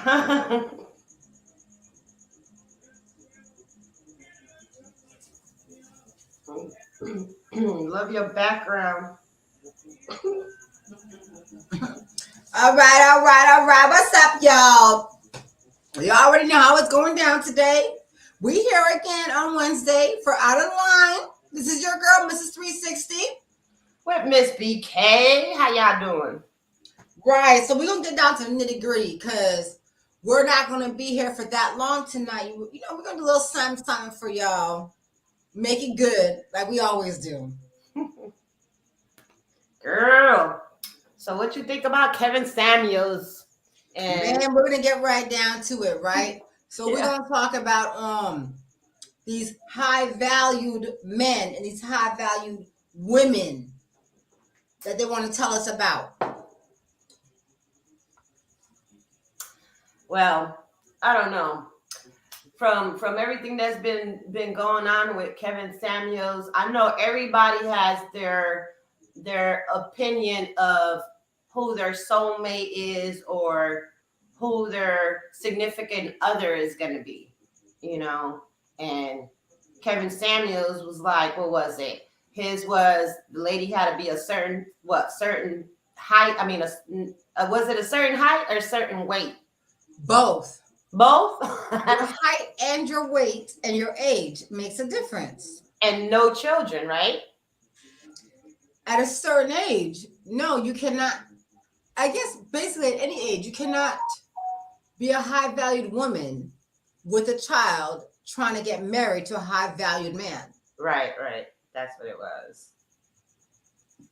Love your background. All right, all right, all right. What's up, y'all? You already know how it's going down today. We here again on Wednesday for Out of Line. This is your girl, Mrs360. With Miss BK. How y'all doing? Right, so we're going to get down to the nitty gritty because we're not going to be here for that long tonight. You know, we're going to do a little something for y'all. Make it good like we always do. Girl. So what you think about Kevin Samuels? And man, we're going to get right down to it, right? So Yeah. we're going to talk about these high-valued men and these high-valued women that they want to tell us about. Well, I don't know. From everything that's been going on with Kevin Samuels, I know everybody has their opinion of who their soulmate is or who their significant other is going to be, you know. And Kevin Samuels was like, what was it? His was the lady had to be a certain height. I mean, was it a certain height or a certain weight? Both. Both? Your height and your weight and your age makes a difference. And no children, right? At a certain age, no, you cannot. I guess basically at any age, you cannot be a high-valued woman with a child trying to get married to a high-valued man. Right. That's what it was.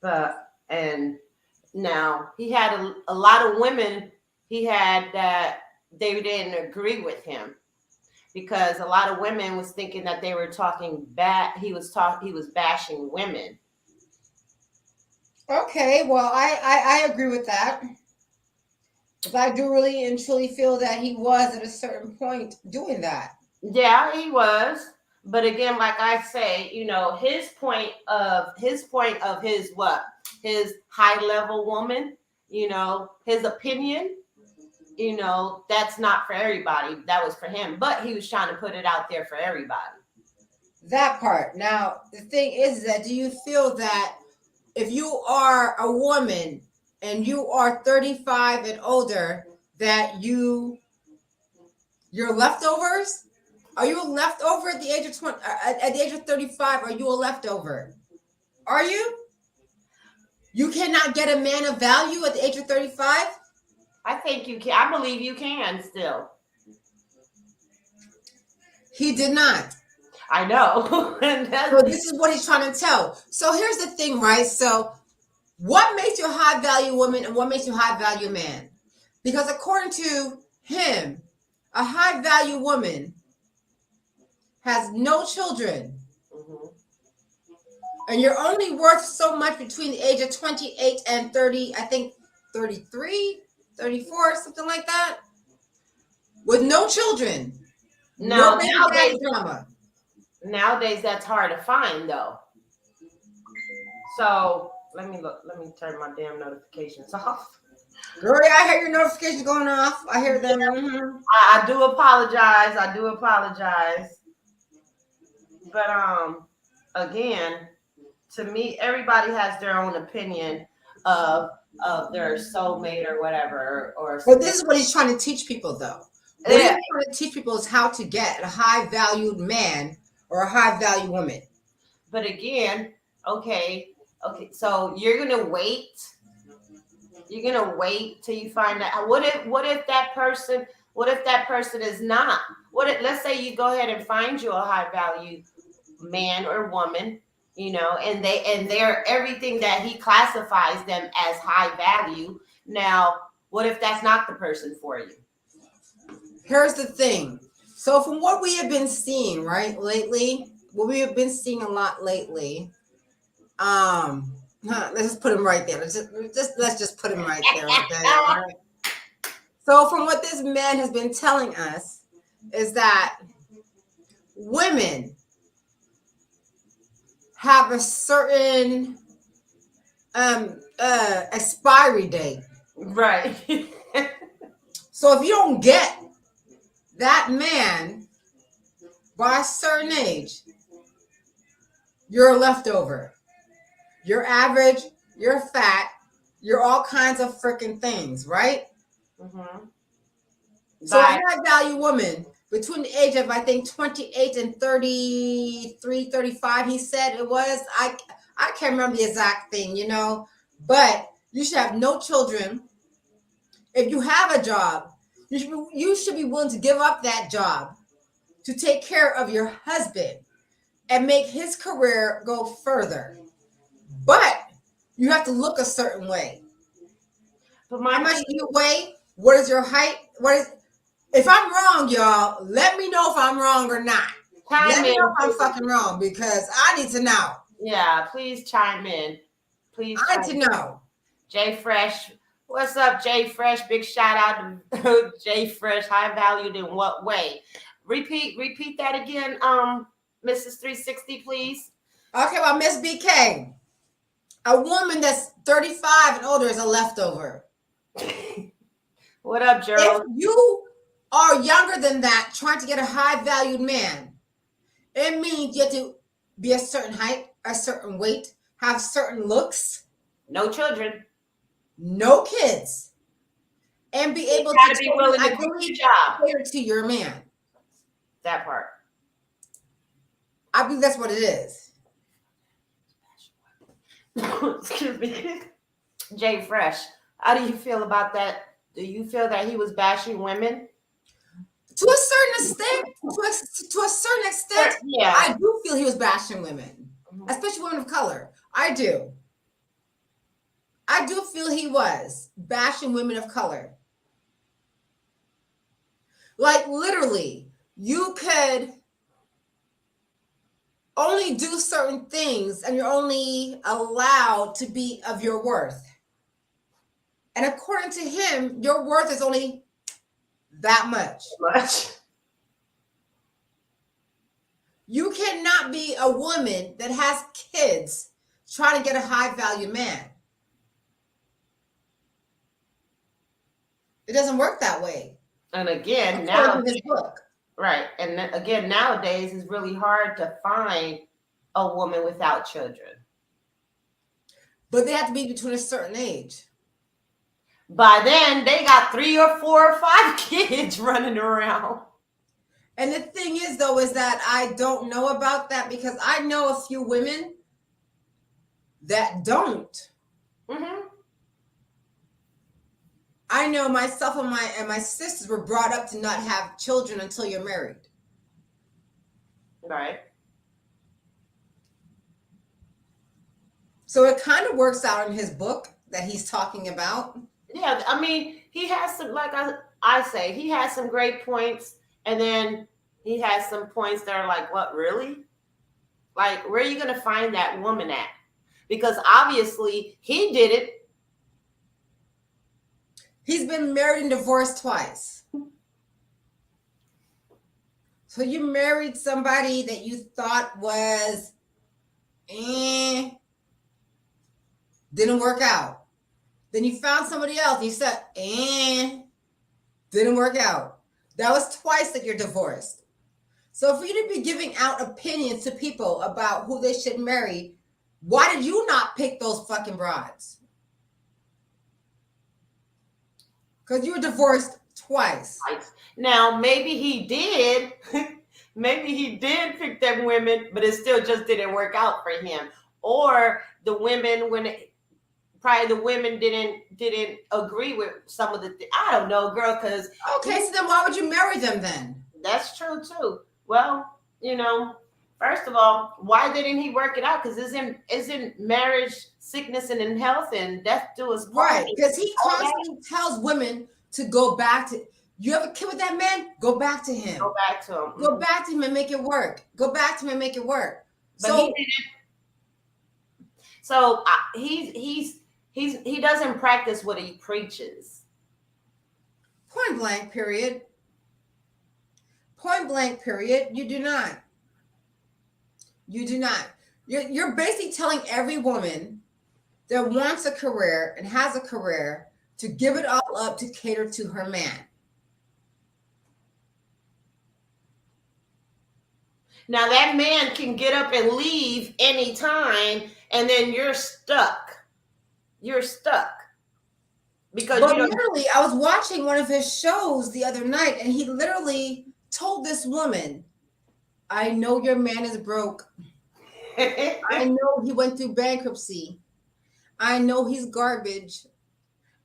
But, and now he had a lot of women he had that they didn't agree with him because a lot of women was thinking that they were talking bad. He was bashing women. Okay, well, I agree with that. But I do really and truly feel that he was at a certain point doing that. Yeah, he was. But again, like I say, you know, his point of his what? His high level woman, you know, his opinion, you know, that's not for everybody. That was for him. But he was trying to put it out there for everybody. That part. Now, the thing is that do you feel that if you are a woman and you are 35 and older, that you're leftovers? Are you a leftover at the age of 20? At the age of 35, are you a leftover? Are you? You cannot get a man of value at the age of 35? I think you can. I believe you can still. He did not. I know. So this is what he's trying to tell. So here's the thing, right? So what makes you a high value woman and what makes you a high value man? Because according to him, a high value woman has no children. Mm-hmm. And you're only worth so much between the age of 28 and 30, I think 33, 34, something like that. With no children. No, nowadays that's hard to find though. So let me turn my damn notifications off. Girl, I hear your notifications going off. I hear them. Mm-hmm. I do apologize. But again, to me, everybody has their own opinion of their soulmate or whatever. But this is what he's trying to teach people, though. What he's trying to teach people is how to get a high-valued man or a high-valued woman. But again, okay. So you're gonna wait. You're gonna wait till you find out. What if that person is not? Let's say you go ahead and find you a high-value man or woman, you know, and they're everything that he classifies them as high value. Now, what if that's not the person for you? Here's the thing. So from what we have been seeing, right, lately, what we have been seeing a lot lately, let's just put him right there. Let's just put him right there. Okay? All right. So from what this man has been telling us is that women have a certain expiry date. Right. So if you don't get that man by a certain age, you're a leftover. You're average, you're fat, you're all kinds of freaking things, right? Mm-hmm. So a high value woman between the age of, I think, 28 and 33, 35, he said it was. I can't remember the exact thing, you know, but you should have no children. If you have a job, you should be willing to give up that job to take care of your husband and make his career go further. But you have to look a certain way. But how much do you weigh? What is your height? If I'm wrong, y'all, let me know if I'm wrong or not. Let me know if I'm fucking wrong, because I need to know. Yeah, please chime in. Please. I need to know. Jay Fresh, what's up, Jay Fresh? Big shout out to Jay Fresh. High valued in what way? Repeat that again, Mrs360, please. Okay, well, Miss BK, a woman that's 35 and older is a leftover. What up, Gerald? If you are younger than that, trying to get a high valued man, it means you have to be a certain height, a certain weight, have certain looks, no children, no kids, and be able to be willing to do the job. Cater to your man. That part. I believe that's what it is. Excuse me. Jay Fresh, how do you feel about that? Do you feel that he was bashing women? To a certain extent, to a certain extent, yeah. I do feel he was bashing women, especially women of color. I do feel he was bashing women of color. Like, literally, you could only do certain things and you're only allowed to be of your worth. And according to him, your worth is only that much. You cannot be a woman that has kids trying to get a high value man. It doesn't work that way. And again, now this book. Right. And again, nowadays it's really hard to find a woman without children. But they have to be between a certain age. By then, they got 3 or 4 or 5 kids running around. And the thing is, though, is that I don't know about that, because I know a few women that don't. Mm-hmm. I know myself and my sisters were brought up to not have children until you're married. Right. So it kind of works out in his book that he's talking about. Yeah, I mean, he has some, like I say, he has some great points, and then he has some points that are like, what, really? Like, where are you going to find that woman at? Because obviously he did it. He's been married and divorced twice. So you married somebody that you thought was, didn't work out. Then you found somebody else. You said, didn't work out. That was twice that you're divorced. So for you to be giving out opinions to people about who they should marry, why did you not pick those fucking broads? Because you were divorced twice. Now, maybe he did. Maybe he did pick them women, but it still just didn't work out for him. Or the women, probably the women didn't agree with some of the I don't know, girl, because okay, so then why would you marry them then? That's true too. Well, you know, first of all, why didn't he work it out? Because isn't marriage sickness and in health and death do us part? Right, because he constantly tells women to go back to. You have a kid with that man? Go back to him. Go back to him. Go back to him and make it work. Go back to him and make it work. But so, he didn't. So he doesn't practice what he preaches. Point blank, period. Point blank, period. You do not. You do not. You're basically telling every woman that wants a career and has a career to give it all up to cater to her man. Now that man can get up and leave anytime, and then you're stuck. You're stuck. Because But you don't. literally, I was watching one of his shows the other night, and he literally told this woman, I know your man is broke. I know he went through bankruptcy. I know he's garbage.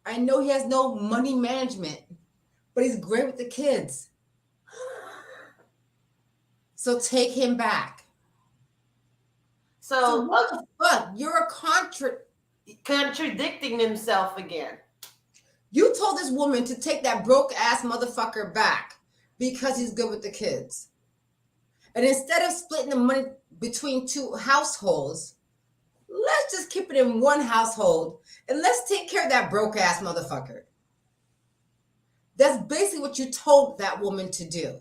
I know he has no money management, but he's great with the kids. So take him back. So what the fuck? You're a contradicting himself again. You told this woman to take that broke ass motherfucker back because he's good with the kids. And instead of splitting the money between two households, let's just keep it in one household and let's take care of that broke ass motherfucker. That's basically what you told that woman to do.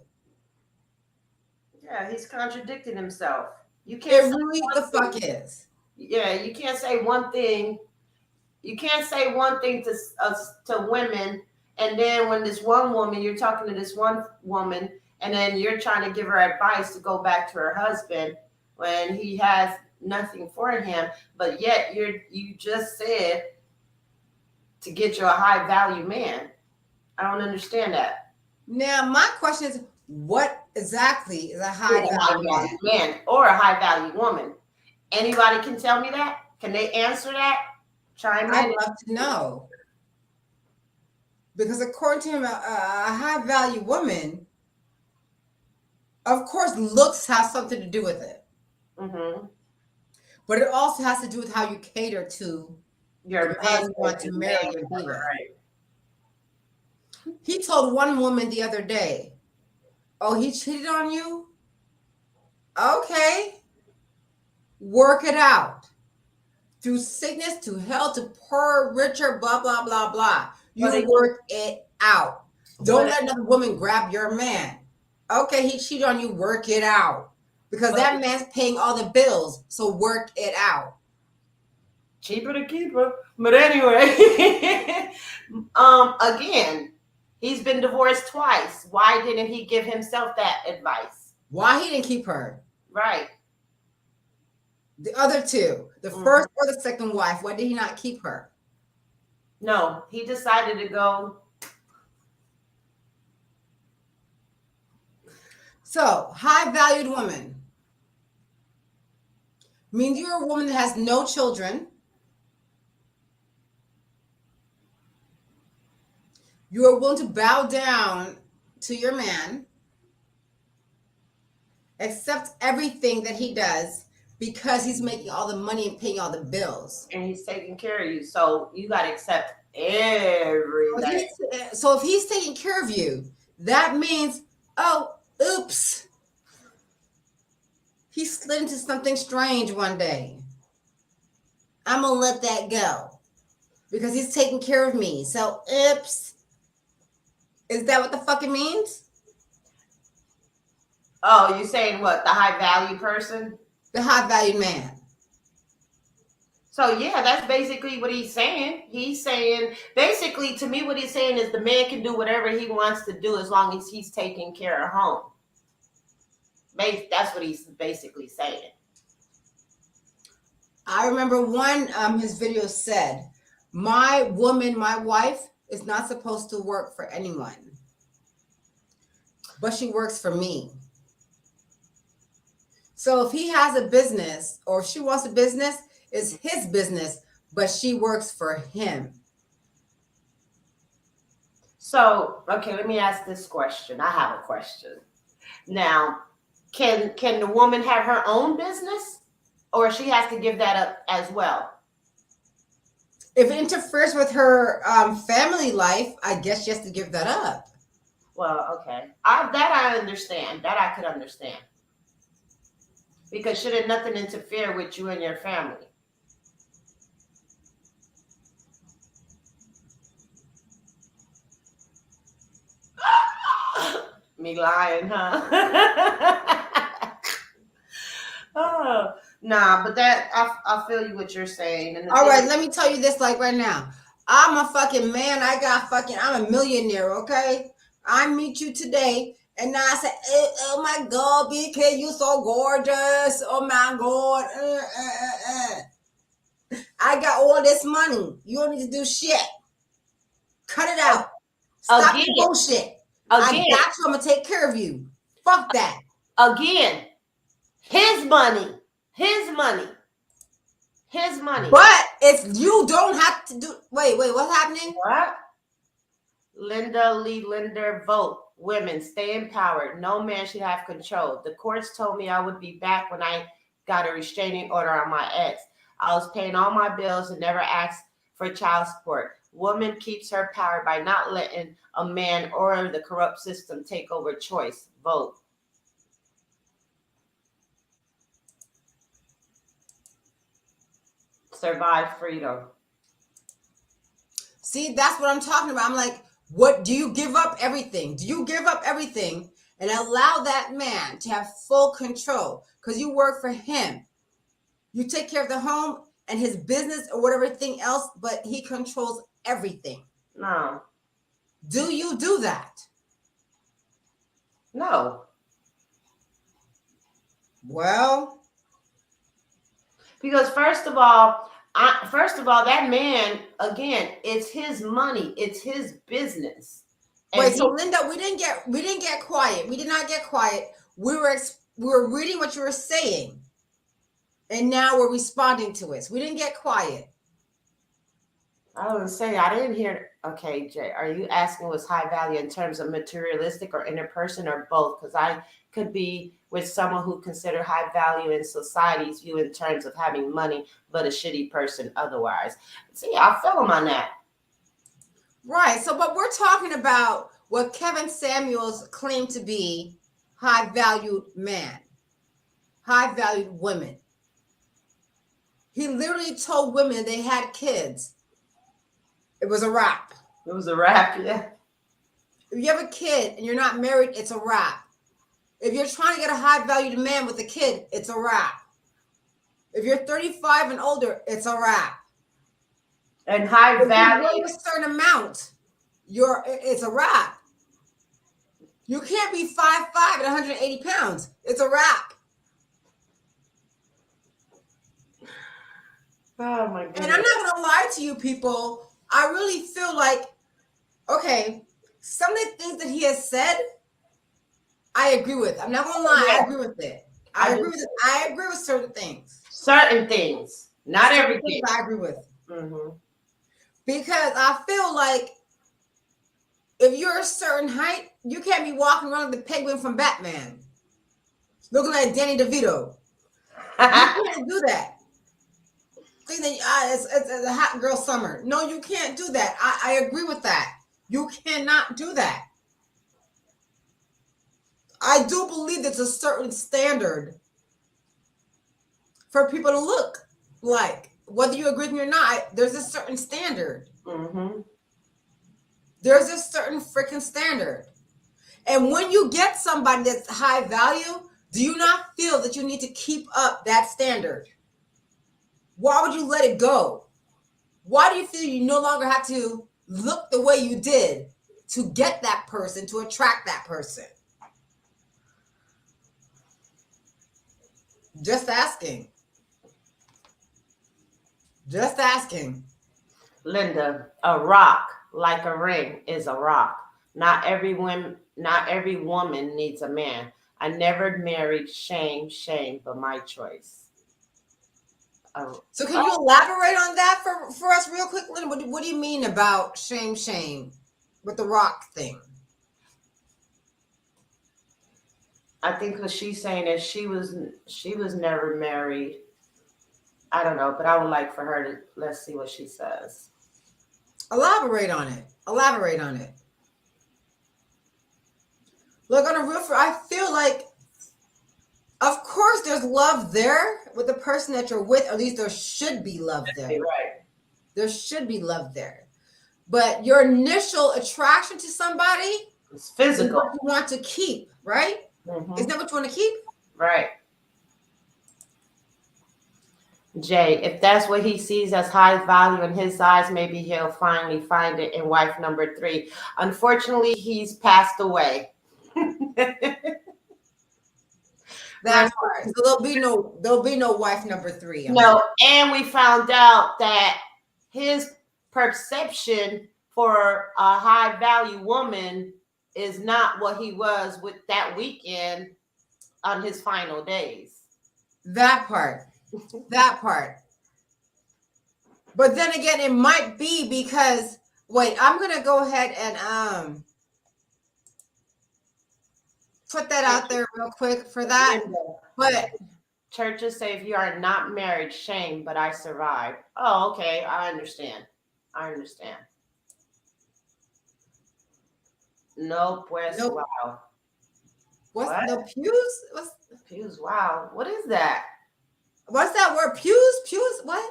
Yeah, he's contradicting himself. You can't. It really the fuck is. Yeah, you can't say one thing. You can't say one thing to women, and then when this one woman, you're talking to this one woman, and then you're trying to give her advice to go back to her husband when he has nothing for him, but yet you just said to get you a high value man. I don't understand that. Now my question is, what exactly is a high value man or a high value woman? Anybody can tell me that? Can they answer that? Chime in. I'd love to know. Because according to him, a high value woman, of course, looks have something to do with it. Mm-hmm. But it also has to do with how you cater to your man you want to marry and be with. Right. He told one woman the other day, oh, he cheated on you? Okay. Work it out. Through sickness, to health, to poor, richer, blah, blah, blah, blah. You work it out. Don't let another woman grab your man. Okay, he cheated on you, work it out. Because that man's paying all the bills, so work it out. Cheaper to keep her. But anyway, again, he's been divorced twice. Why didn't he give himself that advice? Why he didn't keep her? Right. The other two, the first or the second wife, why did he not keep her? No, he decided to go. So, high valued woman means you're a woman that has no children. You are willing to bow down to your man, accept everything that he does because he's making all the money and paying all the bills. And he's taking care of you. So you got to accept everything. So if he's taking care of you, that means, oh, oops. He slid into something strange one day. I'm going to let that go because he's taking care of me. So, oops. Is that what the fuck it means? Oh, you're saying what? The high value person? The high value man. So yeah, that's basically what he's saying. He's saying, basically to me what he's saying is the man can do whatever he wants to do as long as he's taking care of home. That's what he's basically saying. I remember one his video said, my woman, my wife is not supposed to work for anyone, but she works for me. So if he has a business or she wants a business, it's his business, but she works for him. So, okay, let me ask this question. I have a question. Now, can the woman have her own business or she has to give that up as well? If it interferes with her family life, I guess she has to give that up. Well, okay. I understand. That I could understand. Because shouldn't nothing interfere with you and your family? Me lying, huh? Oh, nah, but that I feel you what you're saying. And all right, let me tell you this like right now. I'm a fucking man. I'm a millionaire, okay? I meet you today And now I say, oh my God, BK, you so gorgeous. Oh my God. I got all this money. You don't need to do shit. Cut it out. Stop Again, the bullshit. I again, got you. I'm going to take care of you. Fuck that. again. His money. His money. His money. But if you don't have to do, wait, what's happening? What? Linda Lee Linder, vote. Women, stay empowered. No man should have control. The courts told me I would be back when I got a restraining order on my ex. I was paying all my bills and never asked for child support. Woman keeps her power by not letting a man or the corrupt system take over choice. Vote. Survive freedom. See, that's what I'm talking about. I'm like, what do you give up everything? Do you give up everything and allow that man to have full control? Because you work for him. You take care of the home and his business or whatever thing else, but he controls everything. No. Do you do that? No. Well, because first of all, that man, again, it's his money, it's his business. And wait, so Linda, we didn't get quiet. We did not get quiet. We were reading what you were saying, and now we're responding to it. So we didn't get quiet. I was gonna say I didn't hear. Okay, Jay, are you asking what's high value in terms of materialistic or interperson or both? Because I could be with someone who consider high value in society's view in terms of having money, but a shitty person otherwise. See, I feel him on that. Right. So, but we're talking about what Kevin Samuels claimed to be high valued man, high valued women. He literally told women they had kids. It was a wrap. It was a wrap, yeah. If you have a kid and you're not married, it's a wrap. If you're trying to get a high valued man with a kid, it's a wrap. If you're 35 and older, it's a wrap. And high value, a certain amount, it's a wrap. You can't be 5'5" and 180 pounds. It's a wrap. oh my goodness. And I'm not gonna lie to you people. I really feel like, okay, some of the things that he has said, I agree with. I'm not gonna lie, I agree with it. I agree with certain things. Certain things, not everything. Things I agree with. Mm-hmm. Because I feel like if you're a certain height, you can't be walking around like the penguin from Batman, looking like Danny DeVito. You can't do that. Think that it's a hot girl summer. No, you can't do that. I agree with that. You cannot do that. I do believe there's a certain standard for people to look like. Whether you agree with me or not, there's a certain standard. Mm-hmm. There's a certain freaking standard. And when you get somebody that's high value, do you not feel that you need to keep up that standard? Why would you let it go? Why do you feel you no longer have to look the way you did to get that person, to attract that person? Just asking. Just asking. Linda, a rock like a ring is a rock. Not every woman needs a man. I never married. Shame, but my choice. So can you elaborate on that for us real quick, Linda? What do you mean about shame with the rock thing? I think what she's saying is she was never married. I don't know, but I would like for her to, let's see what she says. Elaborate on it. Look, on a real, I feel like, of course, there's love there with the person that you're with. At least there should be love there. Right. There should be love there. But your initial attraction to somebody is physical. Is what you want to keep, right? Mm-hmm. Isn't that what you want to keep? Right. Jay, if that's what he sees as high value in his eyes, maybe he'll finally find it in wife number 3. Unfortunately, he's passed away. That's right. So there'll be no wife number 3. No, and we found out that his perception for a high value woman is not what he was with that weekend on his final days. That part. That part. But then again, it might be because wait, I'm gonna go ahead and put that out there real quick for that. But churches say if you are not married, shame, but I survived. Oh, okay. I understand. No, pues, nope. wow. What's the pews? What's pews? Wow. What is that? What's that word? Pews? What?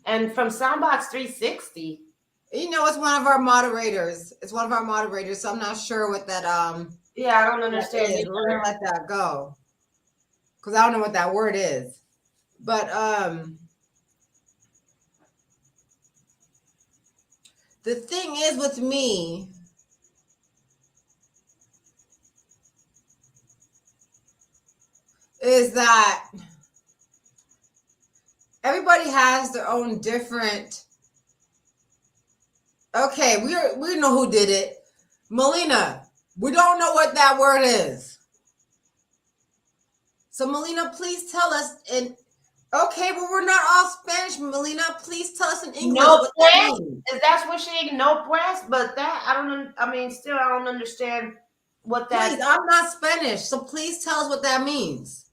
And from Soundbox360. You know, it's one of our moderators. It's one of our moderators, so I'm not sure what that yeah, I don't understand. We're gonna let that go. Because I don't know what that word is. But the thing is with me, is that everybody has their own different. Okay, we know who did it. Melina, we don't know what that word is. So Melina, please tell us in. Okay, but we're not all Spanish, Melina. Please tell us in English. No what pues? That means. That's what she no pues, but that I don't. I mean, still I don't understand what that. Please, I'm not Spanish, so please tell us what that means.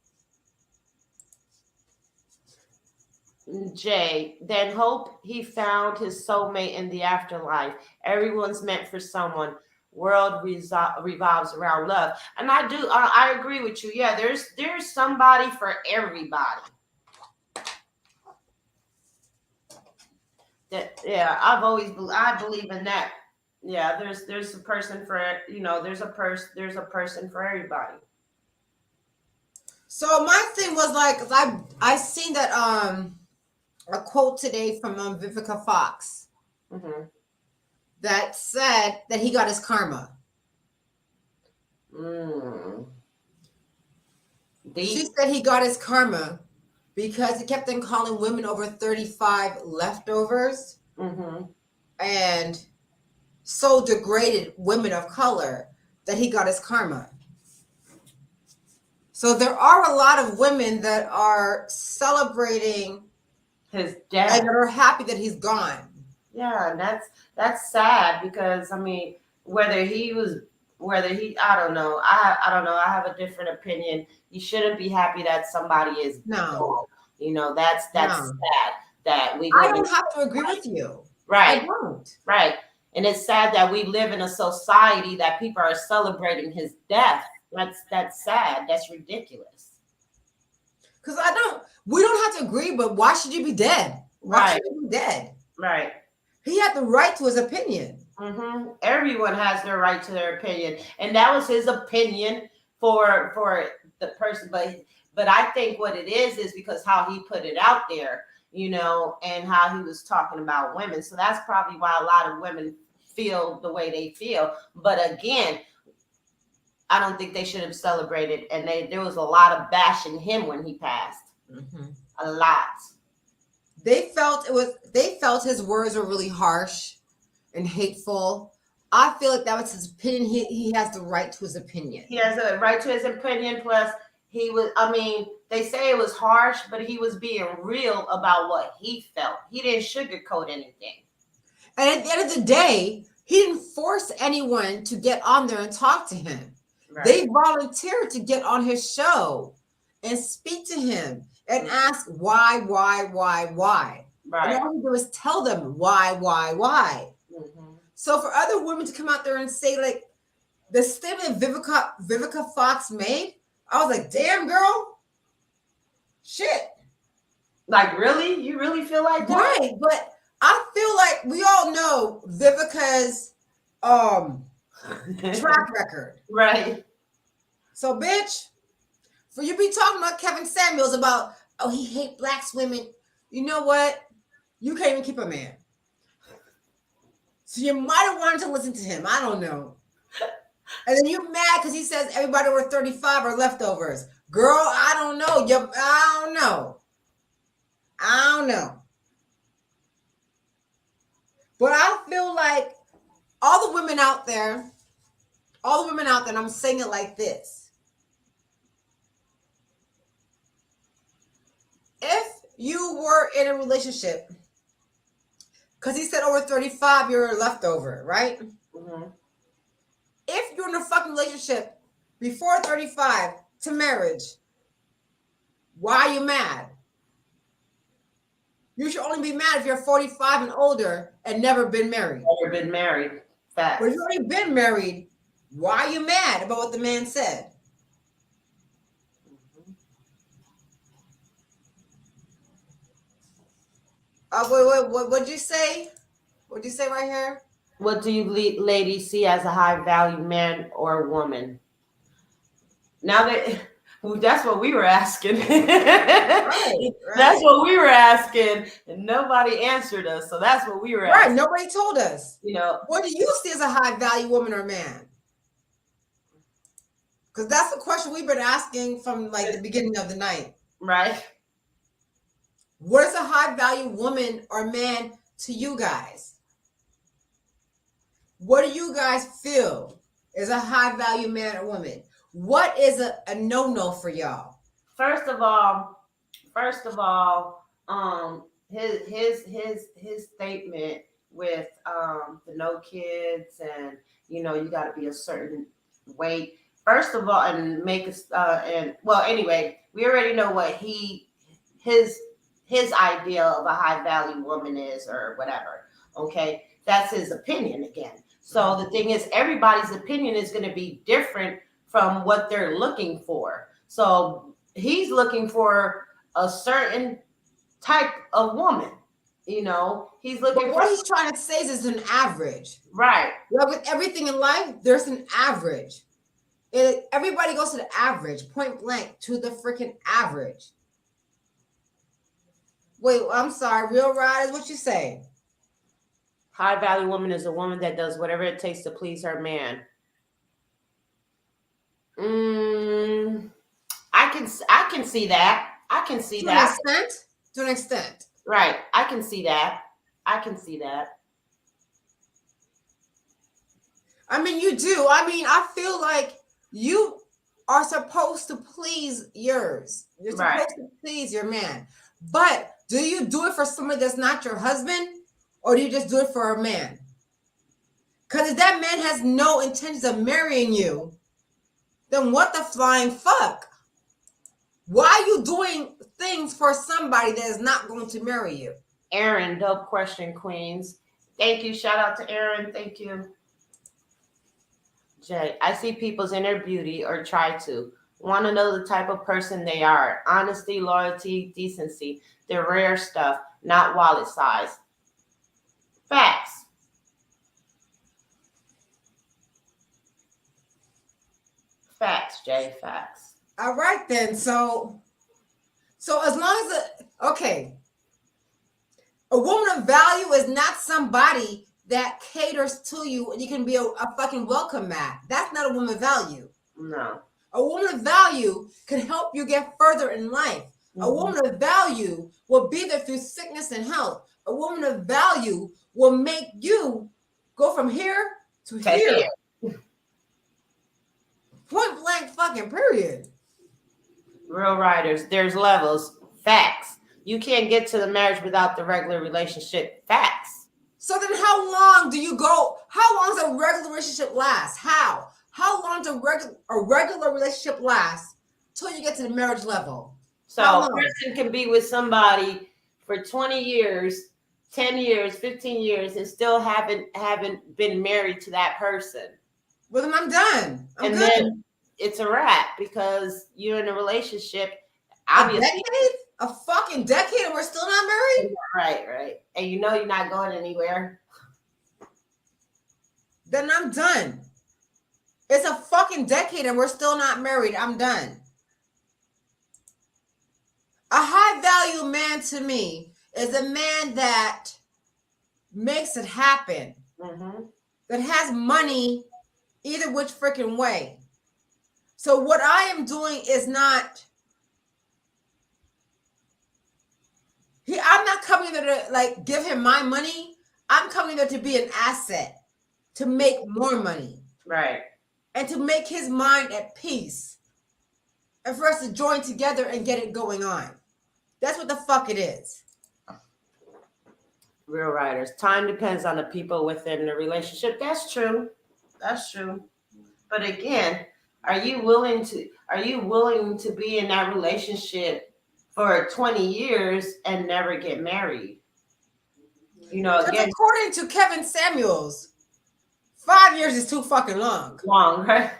Jay, then hope he found his soulmate in the afterlife. Everyone's meant for someone. World revolves around love, and I agree with you. Yeah, there's somebody for everybody. That I believe in that. Yeah, there's a person for there's a person for everybody. So my thing was like, I seen that a quote today from Vivica Fox that said that he got his karma. She said he got his karma because he kept on calling women over 35 leftovers and so degraded women of color that he got his karma. So there are a lot of women that are celebrating his death and are happy that he's gone. Yeah, and that's sad because I mean, whether he I don't know. I don't know. I have a different opinion. You shouldn't be happy that somebody is gone. That's sad that we. I don't have to agree with you. Right. I don't. Right. And it's sad that we live in a society that people are celebrating his death. That's sad. That's ridiculous. Because we don't have to agree, but why should you be dead? Why should you be dead? Right. He had the right to his opinion. Everyone has their right to their opinion. And that was his opinion for the person. But I think what it is because how he put it out there, and how he was talking about women. So that's probably why a lot of women feel the way they feel. But again, I don't think they should have celebrated. And there was a lot of bashing him when he passed. A lot. They felt his words were really harsh and hateful. I feel like that was his opinion. He has the right to his opinion. He has a right to his opinion. Plus, they say it was harsh, but he was being real about what he felt. He didn't sugarcoat anything. And at the end of the day, he didn't force anyone to get on there and talk to him. Right. They volunteered to get on his show and speak to him and ask why. Right. And all he do is tell them why. So for other women to come out there and say, like, the statement Vivica Fox made, I was like, damn, girl. Shit. Like, really? You really feel like that? Right. But I feel like we all know Vivica's track record. Right. So, bitch, for you be talking about Kevin Samuels about, oh, he hate black women. You know what? You can't even keep a man. So you might have wanted to listen to him. I don't know. And then you mad because he says everybody over 35 are leftovers. Girl, I don't know. I don't know. I don't know. But I feel like all the women out there, and I'm saying it like this. If you were in a relationship, because he said over 35, you're a leftover, right? Mm-hmm. If you're in a fucking relationship before 35 to marriage, why are you mad? You should only be mad if you're 45 and older and never been married. Never been married. Facts. But if you've already been married, why are you mad about what the man said? What'd you say? What'd you say right here? What do you ladies see as a high value man or woman? Now that that's what we were asking. Right. That's what we were asking, and nobody answered us. So that's what we were asking. Right. Nobody told us. You know, what do you see as a high value woman or man? Because that's the question we've been asking from like the beginning of the night. Right. What is a high value woman or man to you guys? What do you guys feel is a high value man or woman? What is a no-no for y'all? First of all, his statement with the no kids and you got to be a certain weight. First of all, and make us anyway, we already know what his idea of a high value woman is or whatever. Okay, that's his opinion again. So the thing is, everybody's opinion is going to be different from what they're looking for. So he's looking for a certain type of woman. He's looking what he's trying to say is an average. Right. Well, with everything in life, there's an average. Everybody goes to the average, point blank, to the freaking average. Wait, I'm sorry. Real ride is what you say. High value woman is a woman that does whatever it takes to please her man. I can see that. I can see that. To an extent. Right. I can see that. I mean, you do. I mean, I feel like you are supposed to please yours. You're supposed to please your man. But do you do it for somebody that's not your husband? Or do you just do it for a man? Because if that man has no intentions of marrying you, then what the flying fuck? Why are you doing things for somebody that is not going to marry you? Aaron, dope question, Queens. Thank you. Shout out to Aaron. Thank you. Jay, I see people's inner beauty or try to. Want to know the type of person they are. Honesty, loyalty, decency. The rare stuff, not wallet size. Facts. Facts, Jay. Facts. All right, then. So as long as a woman of value is not somebody that caters to you and you can be a fucking welcome mat. That's not a woman of value. No. A woman of value can help you get further in life. Mm-hmm. A woman of value will be there through sickness and health. A woman of value will make you go from here to here. Point blank fucking period. Real riders, there's levels. Facts. You can't get to the marriage without the regular relationship. Facts. So then how long do you go? How long does a regular relationship last? How long does a regular relationship last till you get to the marriage level? So a person can be with somebody for 20 years, 10 years, 15 years, and still haven't been married to that person. Well, then I'm done. I'm good. Then it's a wrap because you're in a relationship. Obviously, a fucking decade, and we're still not married. Right. And you're not going anywhere. Then I'm done. It's a fucking decade, and we're still not married. I'm done. A high value man to me is a man that makes it happen. Mm-hmm. That has money either which freaking way. So what I am doing is not. I'm not coming there to like give him my money. I'm coming there to be an asset, to make more money. Right. And to make his mind at peace. And for us to join together and get it going on. That's what the fuck it is. Real writers. Time depends on the people within the relationship. That's true. That's true. But again, are you willing to be in that relationship for 20 years and never get married? You know, again, according to Kevin Samuels, 5 years is too fucking long. Long, right?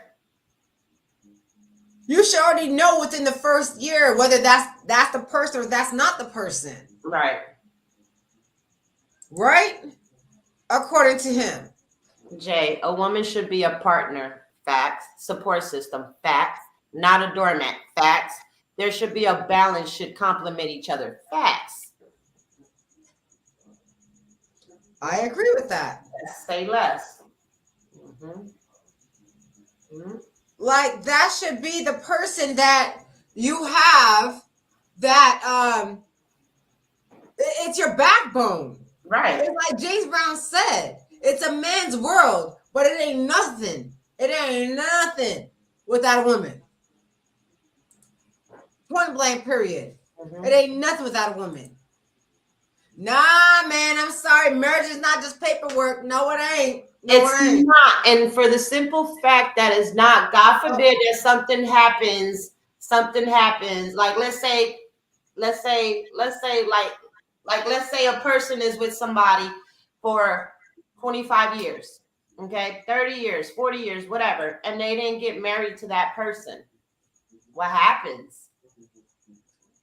You should already know within the first year whether that's the person or that's not the person. Right. Right? According to him. Jay, a woman should be a partner. Facts. Support system. Facts. Not a doormat. Facts. There should be a balance, should complement each other. Facts. I agree with that. Say less. Mm-hmm. Mm-hmm. Like that should be the person that you have that it's your backbone. Right. It's like James Brown said, it's a man's world, but it ain't nothing. It ain't nothing without a woman. Point blank, period. Mm-hmm. It ain't nothing without a woman. Nah, man, I'm sorry. Marriage is not just paperwork. No, it ain't. No, it's not. And for the simple fact that it's not, God forbid that something happens. Like let's say a person is with somebody for 25 years, okay, 30 years, 40 years, whatever, and they didn't get married to that person. What happens?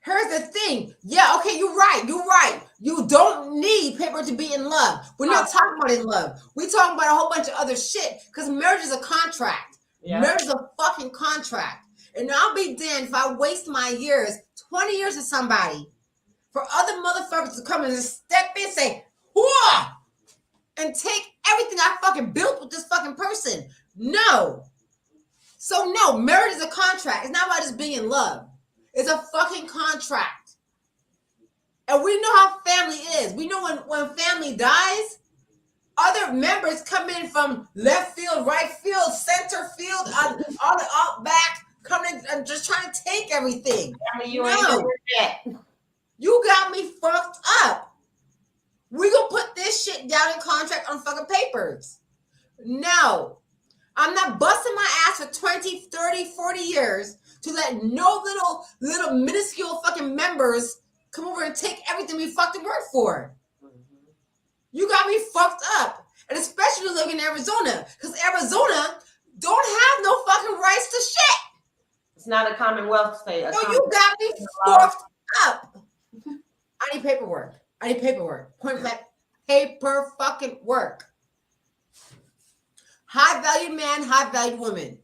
Here's the thing. Yeah, okay, you're right. You don't need paper to be in love. We're not talking about in love. We're talking about a whole bunch of other shit because marriage is a contract. Yeah. Marriage is a fucking contract. And I'll be damned if I waste my years, 20 years with somebody, for other motherfuckers to come and just step in and say, whoa, and take everything I fucking built with this fucking person. No. So no, marriage is a contract. It's not about just being in love. It's a fucking contract. And we know how family is. We know when family dies, other members come in from left field, right field, center field, all back, coming and just trying to take everything. You got me fucked up. We gonna put this shit down in contract on fucking papers. No. I'm not busting my ass for 20, 30, 40 years to let no little minuscule fucking members come over and take everything we fucking work for. Mm-hmm. You got me fucked up. And especially living in Arizona, because Arizona don't have no fucking rights to shit. It's not a Commonwealth state. So you got me fucked up. I need paperwork. Point blank, paper fucking work. High valued man, high valued woman.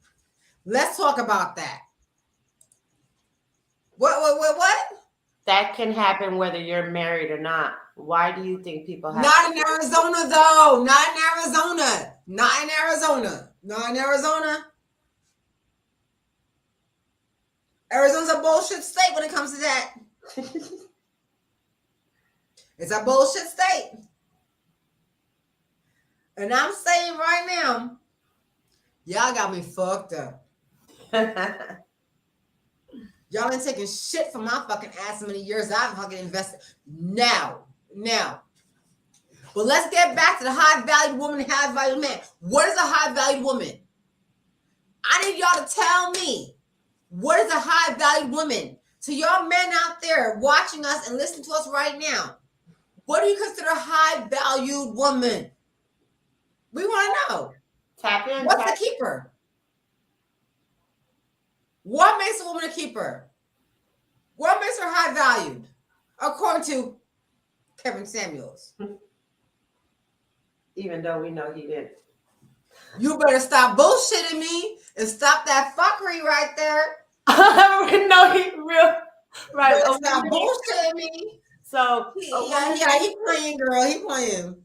Let's talk about that. What? That can happen whether you're married or not. Why do you think people have? Not in Arizona, though. Not in Arizona. Arizona's a bullshit state when it comes to that. It's a bullshit state. And I'm saying right now, y'all got me fucked up. Y'all ain't taking shit from my fucking ass so many years I've fucking invested. Now. But let's get back to the high-valued woman and high-valued man. What is a high-valued woman? I need y'all to tell me, what is a high-valued woman? To y'all men out there watching us and listening to us right now, what do you consider a high-valued woman? We want to know. Tap in. What's the keeper? What makes a woman a keeper? What makes her high valued? According to Kevin Samuels. Even though we know he did. You better stop bullshitting me and stop that fuckery right there. No, he real. Right. Stop bullshitting me. So yeah, he playing, girl. He playing.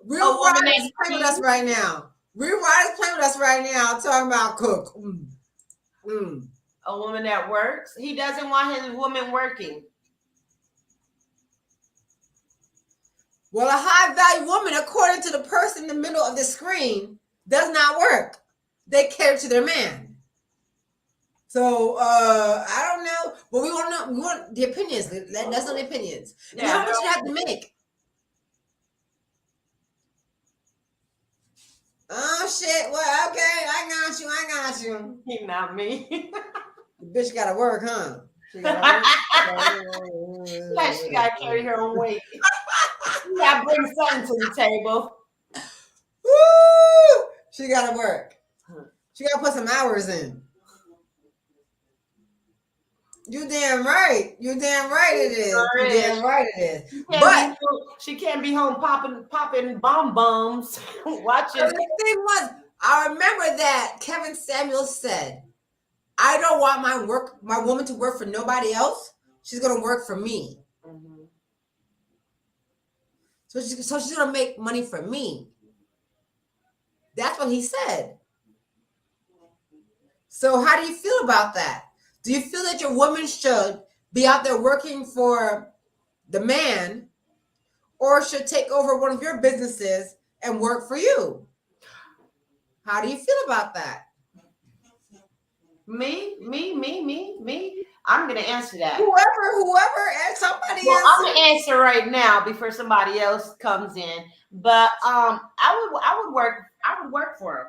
Real woman riders that playing with us right now. Real riders playing with us right now. Talking about cook. A woman that works. He doesn't want his woman working. Well, a high value woman, according to the person in the middle of the screen, does not work. They cater to their man. So I don't know, but we want to know. We want the opinions. That's not the opinions. And how much you have to make? Oh shit! Well, okay, I got you. Not me. The bitch got to work, huh? She got She got to carry her own weight. She got to bring something to the table. Woo! She got to work. She got to put some hours in. You damn right. You damn right it is. You damn right it is. But she can't be home popping bomb bombs. Watching. The thing was, I remember that Kevin Samuels said, "I don't want my woman to work for nobody else. She's gonna work for me. Mm-hmm. So she's gonna make money for me." That's what he said. So how do you feel about that? Do you feel that your woman should be out there working for the man, or should take over one of your businesses and work for you? How do you feel about that? Me. I'm gonna answer that. Whoever, and somebody well, else. I'm gonna answer right now before somebody else comes in. But I would work for him.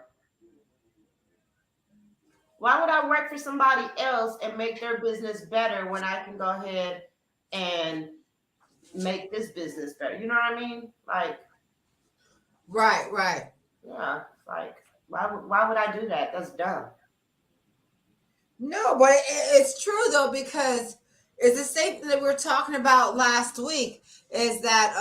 Why would I work for somebody else and make their business better when I can go ahead and make this business better? You know what I mean? Like, right. Yeah, like why would I do that? That's dumb. No, but it's true though, because it's the same thing that we were talking about last week. Is that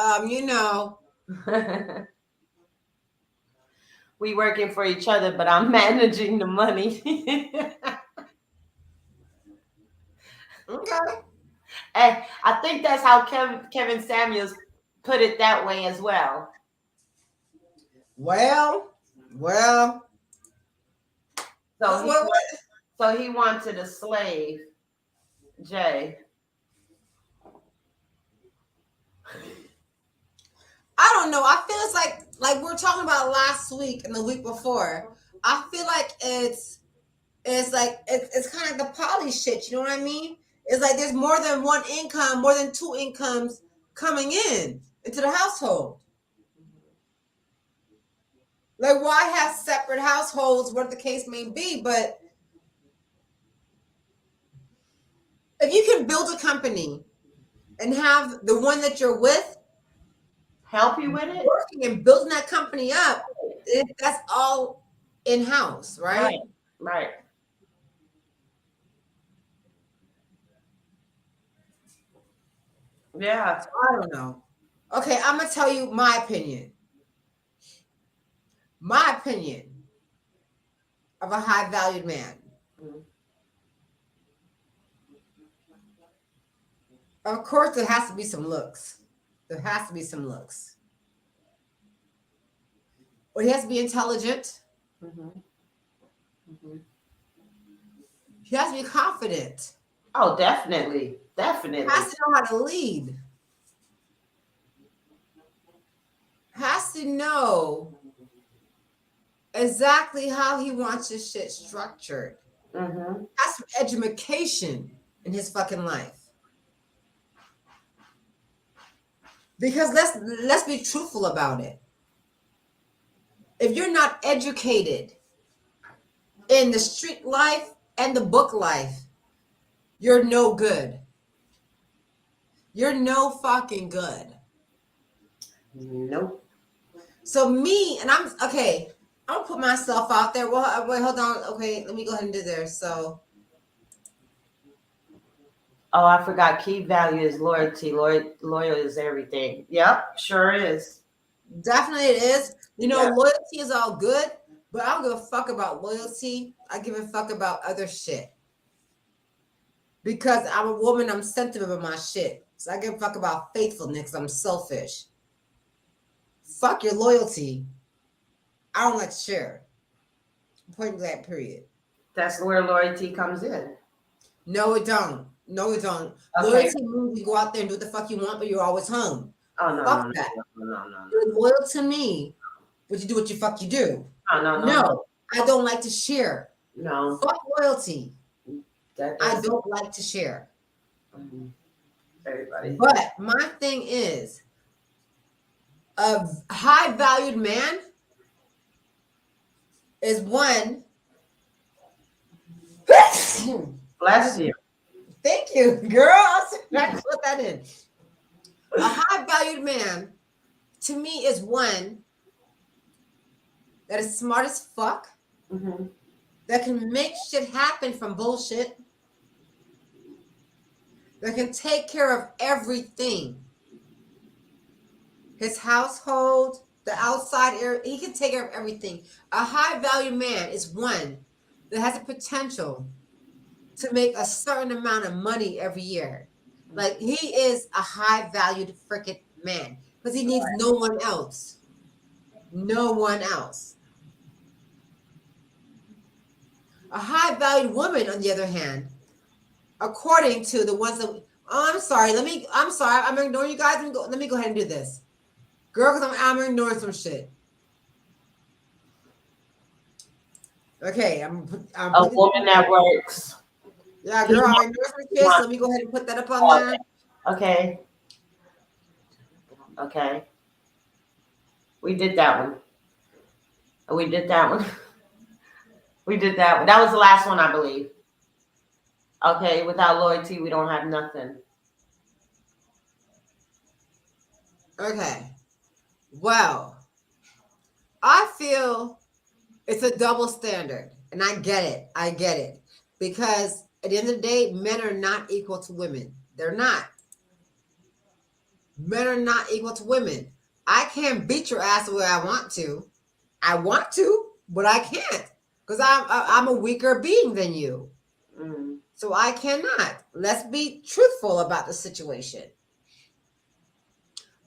we working for each other, but I'm managing the money. Okay. And I think that's how Kevin Samuels put it that way as well. Well. So he wanted a slave, Jay. I don't know. I feel it's like we were talking about last week and the week before. I feel like it's kind of like the poly shit. You know what I mean? It's like there's more than one income, more than two incomes coming into the household. Like, why have separate households, what the case may be? But if you can build a company and have the one that you're with help you with it, working and building that company up, that's all in-house, right? Right. Yeah. So I don't know. Okay, I'm gonna tell you my opinion. My opinion of a high-valued man. Mm-hmm. Of course, there has to be some looks. Well, he has to be intelligent. Mm-hmm. Mm-hmm. He has to be confident. Oh, definitely. He has to know how to lead. Has to know exactly how he wants his shit structured. Mm-hmm. Has some education in his fucking life. Because let's be truthful about it. If you're not educated in the street life and the book life, you're no good. You're no fucking good. Nope. So me, and I'm gonna put myself out there. Well, wait, hold on. Okay, let me go ahead and do this. So, oh, I forgot. Key value is loyalty. Loyal is everything. Yep, sure is. Definitely it is. Loyalty is all good, but I don't give a fuck about loyalty. I give a fuck about other shit. Because I'm a woman, I'm sensitive about my shit. So I give a fuck about faithfulness. I'm selfish. fuck your loyalty. I don't like to share. Point blank, period. That's where loyalty comes in. No, it don't. No, it don't. Okay. Loyalty means you go out there and do what the fuck you want, but you're always home. Oh no, Fuck no, that. no. You're loyal to me, but you do what you fuck you do. No, I don't like to share. No. Fuck loyalty. I don't like to share. Everybody. But my thing is, a high valued man is one. Bless you. Thank you, girl. I'll put that in. A high valued man to me is one that is smart as fuck, that can make shit happen from bullshit, that can take care of everything. His household, the outside area, he can take care of everything. A high value man is one that has the potential to make a certain amount of money every year. Like, he is a high valued freaking man because he needs no one else. No one else. A high valued woman, on the other hand, according to the ones that, I'm sorry, I'm ignoring you guys. Let me go ahead and do this. Girl, because I'm ignoring some shit. Okay, I'm a woman that works. Yeah, girl, I'm ignoring some shit. So let me go ahead and put that up on there. Okay. We did that one. We did that one. That was the last one, I believe. Okay, without loyalty, we don't have nothing. Okay. Well, I feel it's a double standard, and I get it. Because at the end of the day, men are not equal to women. They're not. Men are not equal to women. I can't beat your ass the way I want to. I want to, but I can't. Because I'm a weaker being than you. So I cannot. Let's be truthful about the situation.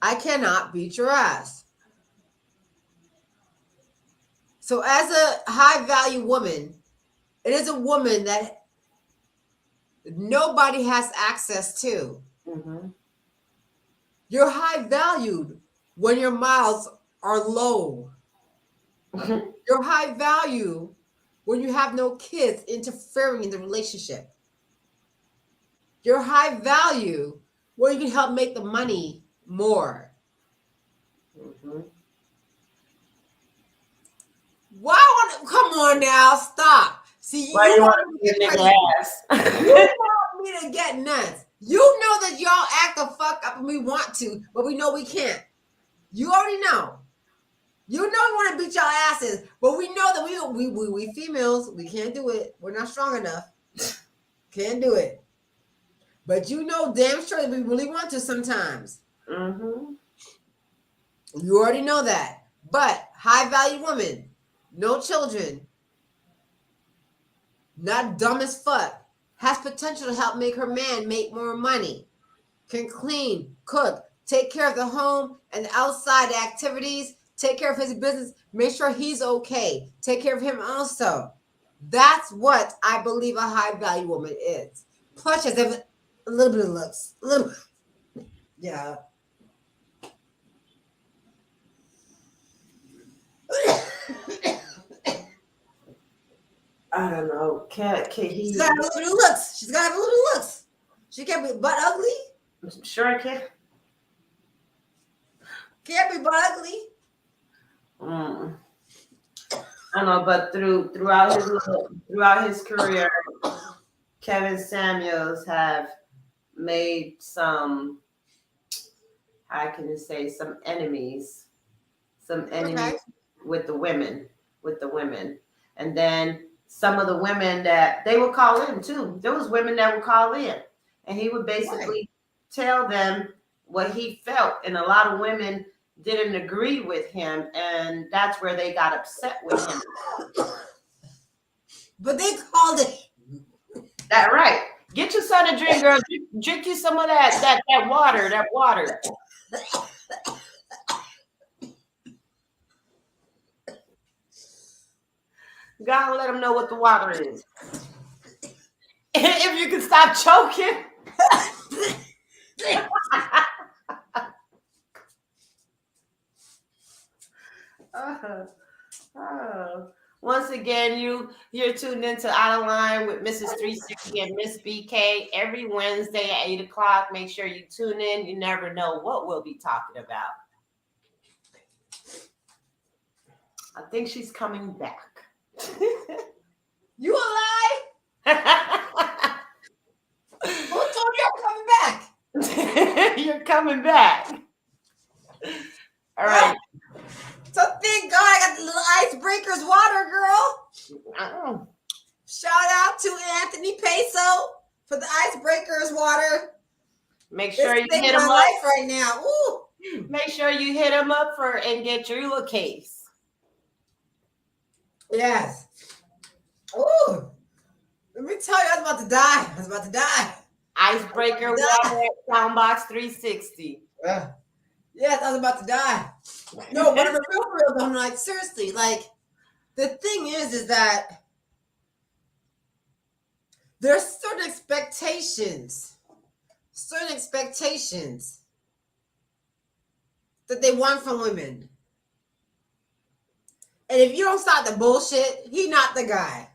I cannot beat your ass. So as a high value woman, it is a woman that nobody has access to. You're high valued when your miles are low. You're high value when you have no kids interfering in the relationship. You're high value when you can help make the money more. Come on now, stop. See, you want me to get nuts. You know that y'all act the fuck up and we want to, but we know we can't. You already know. You know we want to beat y'all asses, but we know that we females, we can't do it. We're not strong enough. Can't do it. But you know damn sure that we really want to sometimes. You already know that. But high value woman, no children, not dumb as fuck, has potential to help make her man make more money, can clean, cook, take care of the home and the outside activities, take care of his business, make sure he's okay, take care of him also. That's what I believe a high value woman is. Plus, as if a little bit of looks, a little, yeah. I don't know. Can he? She's got a little bit of looks. She's got a little bit of looks. She can't be butt ugly. Sure, I can. Can't be butt ugly. I don't know, but throughout his career, Kevin Samuels have made some, how can you say, some enemies okay. with the women, and then some of the women that they would call in too. There was women that would call in, and he would basically tell them what he felt, and a lot of women didn't agree with him, and that's where they got upset with him. But they called it that right. Get your son a drink, girl. Drink you some of that water. Gotta let them know what the water is. If you can stop choking. Once again, you're tuned into Out of Line with Mrs360 and Mzz Bk every Wednesday at 8 o'clock. Make sure you tune in. You never know what we'll be talking about. I think she's coming back. You alive? Who told you I'm coming back? You're coming back. All right. So thank God I got the little icebreakers water, girl. Oh. Shout out to Anthony Peso for the icebreakers water. Make sure you hit him up life right now. Ooh. Make sure you hit him up and get your a case. Yes. Ooh. Let me tell you, I was about to die. I was about to die. Icebreaker water at Soundbox 360. Yes, I was about to die. No, but on the real, I'm like, seriously, like, the thing is that there's certain expectations that they want from women. And if you don't stop the bullshit, he not the guy.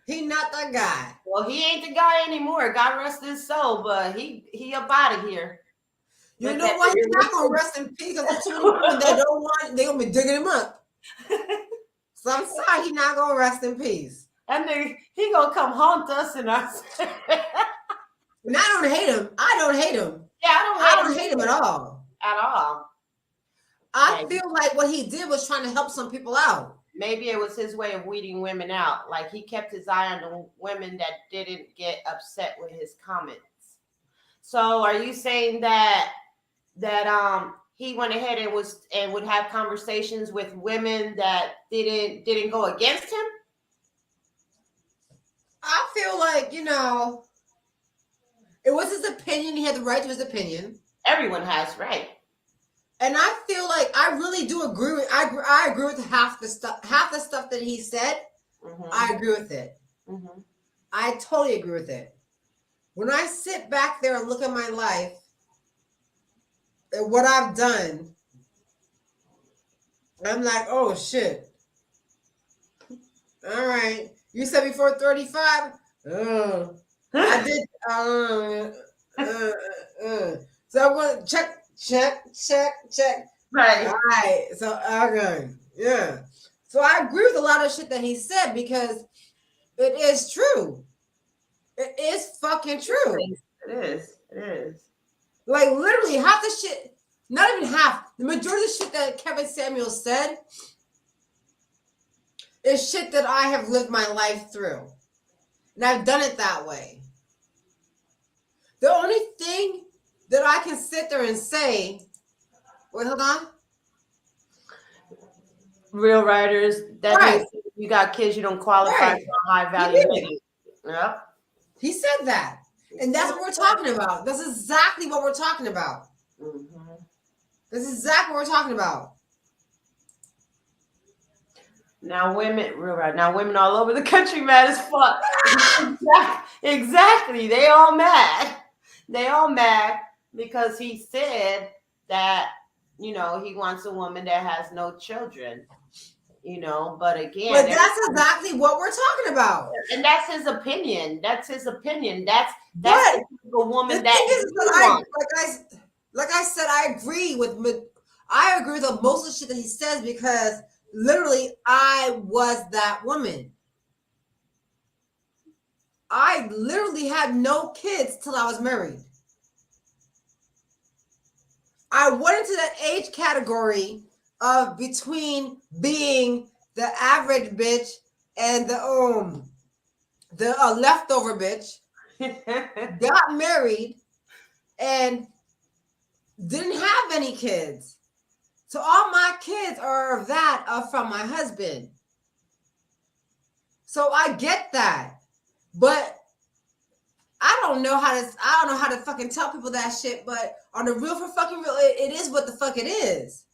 He not the guy. Well, he ain't the guy anymore. God rest his soul, but he up out of here. You know what? He's not gonna rest in peace because there's too many women that don't want. They gonna be digging him up. So I'm sorry, he's not gonna rest in peace. And then he gonna come haunt us and us. And I don't hate him. Yeah, I don't hate him at all. At all. I feel like what he did was trying to help some people out. Maybe it was his way of weeding women out. Like he kept his eye on the women that didn't get upset with his comments. So are you saying that he went ahead and would have conversations with women that didn't go against him? I feel like, it was his opinion. He had the right to his opinion. Everyone has, right? And I feel like I really do agree with. I agree with half the stuff that he said. Mm-hmm. I agree with it. Mm-hmm. I totally agree with it. When I sit back there and look at my life and what I've done, I'm like, oh shit. All right, you said before 35. Oh, I did. So I'm going to check. Right. All right. So, okay. Yeah. So I agree with a lot of shit that he said because it is true. It is fucking true. It is. Like literally half the shit, not even half, the majority of the shit that Kevin Samuels said is shit that I have lived my life through. And I've done it that way. The only thing that I can sit there and say, wait, hold on. Real writers, that means you got kids, you don't qualify for high value. Yep. He said that. And that's what we're talking about. That's exactly what we're talking about. Mm-hmm. That's exactly what we're talking about. Now women all over the country mad as fuck. Exactly. They all mad because he said that, he wants a woman that has no children, but again. But that's exactly what we're talking about. And that's his opinion. That's the woman that like I said, I agree with most of the shit that he says because literally I was that woman. I literally had no kids till I was married. I went into that age category of between being the average bitch and the leftover bitch. Got married and didn't have any kids. So all my kids are from my husband. So I get that. But I don't know how to fucking tell people that shit, but on the real for fucking real, it is what the fuck it is.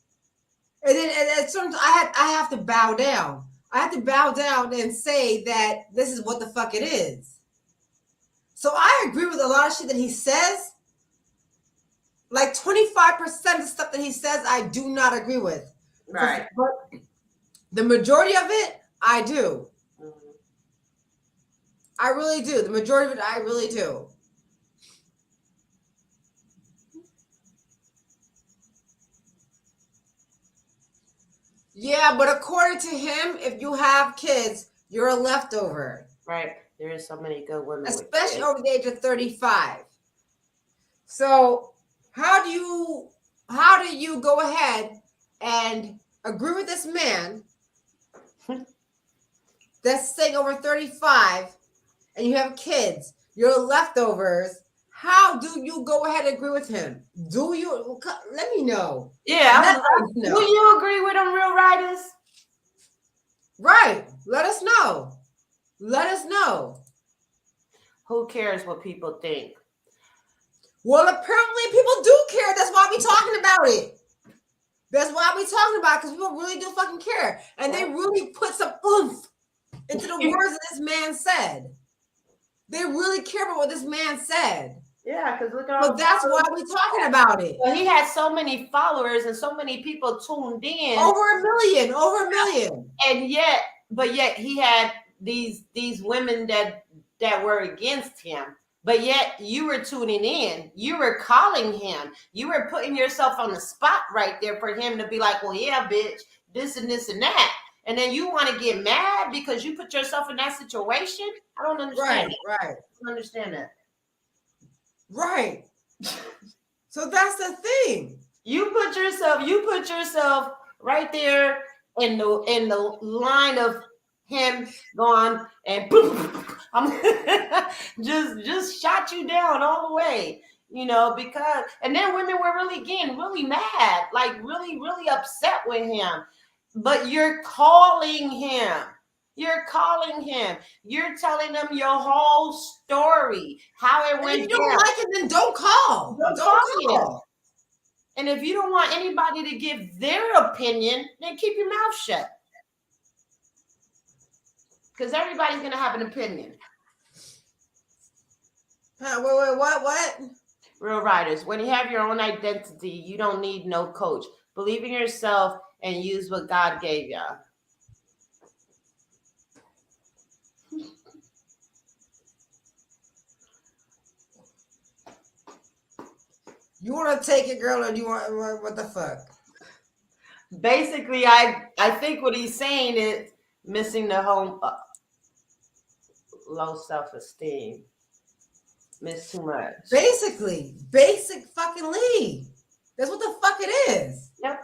And then at certain I have to bow down. I have to bow down and say that this is what the fuck it is. So I agree with a lot of shit that he says. Like 25% of the stuff that he says, I do not agree with. Right. But the majority of it, I do. Mm-hmm. I really do. The majority of it, I really do. Yeah, but according to him, if you have kids, you're a leftover. Right. There is so many good women, especially over the age of 35. So how do you go ahead and agree with this man that's saying over 35 and you have kids, you're leftovers? How do you go ahead and agree with him? Do you let me know? Yeah, let us know. Do you agree with them, Real Riders? Right. Let us know. Let us know. Who cares what people think? Well, apparently people do care. That's why we're talking about it. That's why we're talking about it, because people really do fucking care. And they really put some oomph into the words that this man said. They really care about what this man said. Yeah, because look at all. So that's why we're talking about it. Well, he had so many followers and so many people tuned in. Over a million. And yet, but yet he had these women that were against him. But yet you were tuning in. You were calling him. You were putting yourself on the spot right there for him to be like, well, yeah, bitch, this and this and that. And then you want to get mad because you put yourself in that situation? I don't understand. Right. I don't understand that. Right. So that's the thing. You put yourself right there in the line of him gone and I'm just shot you down all the way, because and then women were really getting really mad, like really, really upset with him. But you're calling him. You're telling them your whole story, how it went. If you don't like it, then don't call. Don't call. And if you don't want anybody to give their opinion, then keep your mouth shut. Because everybody's going to have an opinion. Wait, what? Real Riders, when you have your own identity, you don't need no coach. Believe in yourself and use what God gave you. You want to take it, girl, or do you want, what the fuck? Basically, I think what he's saying is missing the whole low self-esteem. Miss too much. Basically, basic fucking lead. That's what the fuck it is. Yep.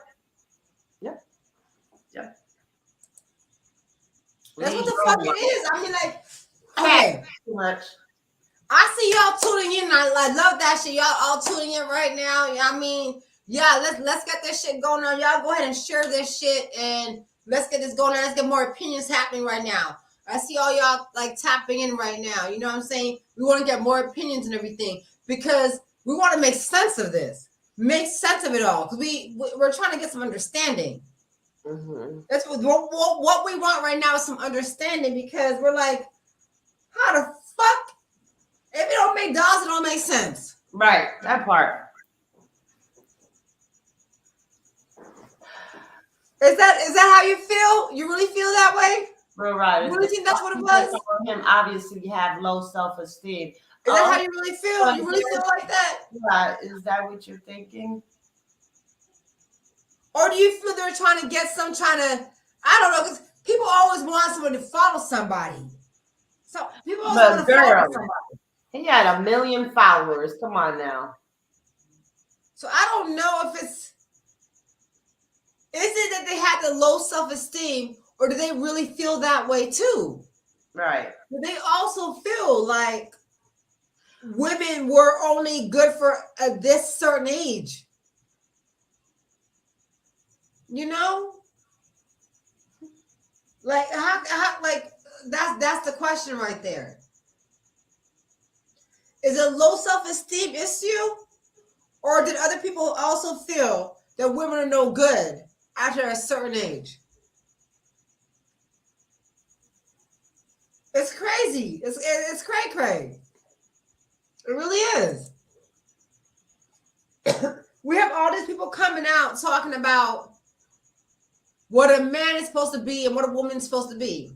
That's what the fuck it is. I mean, like, okay. Too much. I see y'all tuning in. I love that shit. Y'all all tuning in right now. I mean, yeah, let's get this shit going on. Y'all go ahead and share this shit and let's get this going on. Let's get more opinions happening right now. I see all y'all like tapping in right now. You know what I'm saying? We want to get more opinions and everything because we want to make sense of this. Make sense of it all. Because we're trying to get some understanding. Mm-hmm. That's what we want right now is some understanding because we're like, how the fuck? If it don't make dollars, it don't make sense. Right, that part. Is that how you feel? You really feel that way? Real Riders. You really think that's what it was? Him obviously have low self-esteem. Is that how you really feel? You really feel like that? Yeah, is that what you're thinking? Or do you feel they're trying to I don't know, because people always want someone to follow somebody. So people always want to follow somebody. He had 1 million followers. Come on now. So I don't know if is it that they had the low self-esteem or do they really feel that way too? Right. Do they also feel like women were only good for this certain age? You know? Like how like that's the question right there. Is it a low self-esteem issue? Or did other people also feel that women are no good after a certain age. It's crazy. It's cray-cray. It really is. We have all these people coming out talking about what a man is supposed to be and what a woman is supposed to be.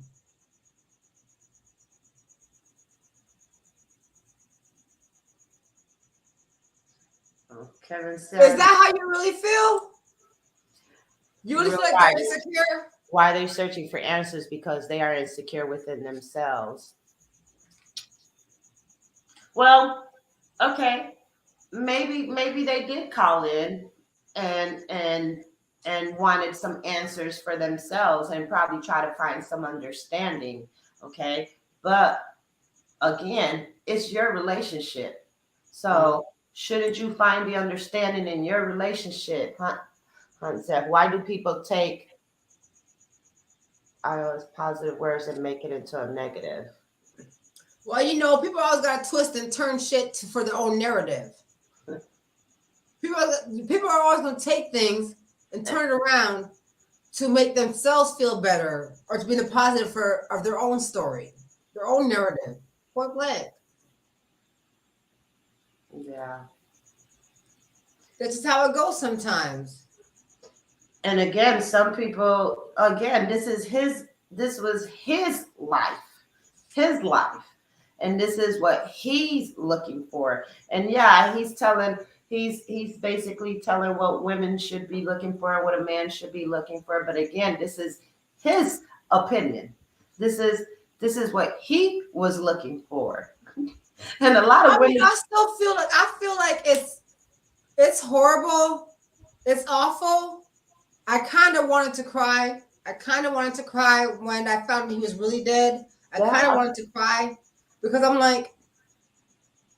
Kevin Is said, that how you really feel? You really feel like right. they're insecure? Why are they searching for answers? Because they are insecure within themselves. Well, okay. Maybe they did call in and wanted some answers for themselves and probably try to find some understanding. Okay. But again, it's your relationship. So shouldn't you find the understanding in your relationship? Hunt said, why do people take positive words and make it into a negative? Well, you know, people always got to twist and turn shit for their own narrative. People are always going to take things and turn it around to make themselves feel better or to be the positive of their own story, their own narrative. Point blank. Yeah. That's just how it goes sometimes. And again, some people, this was his life. And this is what he's looking for. And yeah, he's basically telling what women should be looking for and what a man should be looking for. But again, this is his opinion. This is what he was looking for. And a lot of women, I feel like it's horrible. It's awful. I kind of wanted to cry. When I found he was really dead. I kind of wanted to cry because I'm like,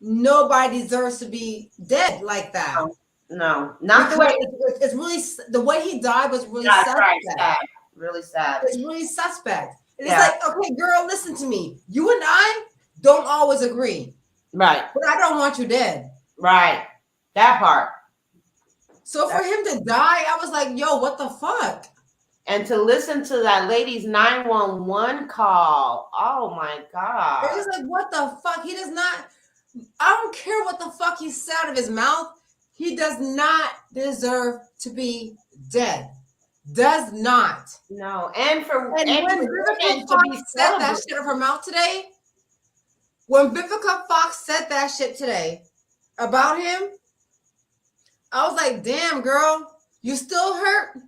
nobody deserves to be dead like that. No, not the way. It's really, the way he died was really suspect. Sad. Really sad. It's really suspect. It's like, okay, girl, listen to me. You and I don't always agree. Right. But I don't want you dead. Right. That part. So for him to die, I was like, yo, what the fuck? And to listen to that lady's 911 call. Oh my God. It was like, what the fuck? He does not, I don't care what the fuck he said out of his mouth. He does not deserve to be dead. Does not. No. And when Vivica Fox said that shit out of her mouth today, when Vivica Fox said that shit today about him, I was like, damn, girl, you still hurt?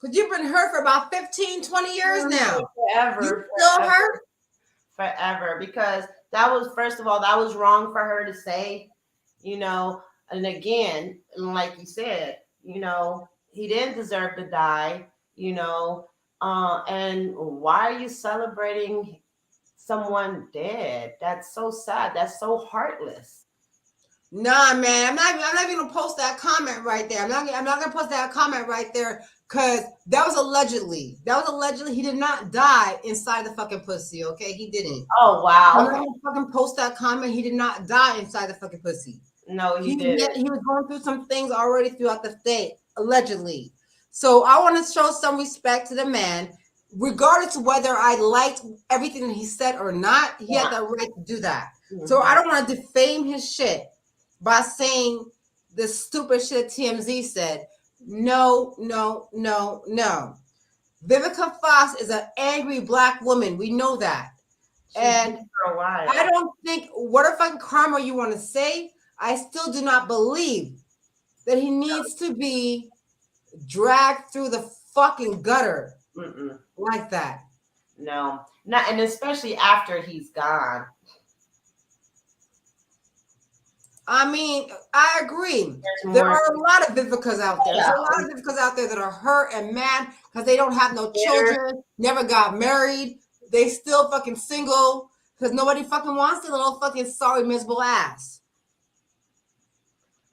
Because you've been hurt for about 15, 20 years now. Forever. You still hurt? Forever. Because that was, first of all, that was wrong for her to say, you know. And again, like you said, you know, he didn't deserve to die, you know. And why are you celebrating someone dead? That's so sad. That's so heartless. Nah, man, I'm not even gonna post that comment right there. I'm not gonna post that comment right there because that was allegedly. He did not die inside the fucking pussy. Okay, he didn't. Oh wow. I'm not gonna fucking post that comment. He did not die inside the fucking pussy. No, he didn't. He was going through some things already throughout the state, allegedly. So I want to show some respect to the man, regardless of whether I liked everything that he said or not. He had the right to do that. Mm-hmm. So I don't want to defame his shit by saying the stupid shit TMZ said. No. Vivica Fox is an angry black woman. We know that. And I don't think, whatever fucking karma you want to say, I still do not believe that he needs to be dragged through the fucking gutter like that. No, not, and especially after he's gone. I mean, I agree. There are a lot of Vivicas out there. There's a lot of Vivicas out there that are hurt and mad because they don't have no children, never got married. They still fucking single because nobody fucking wants their little fucking sorry, miserable ass.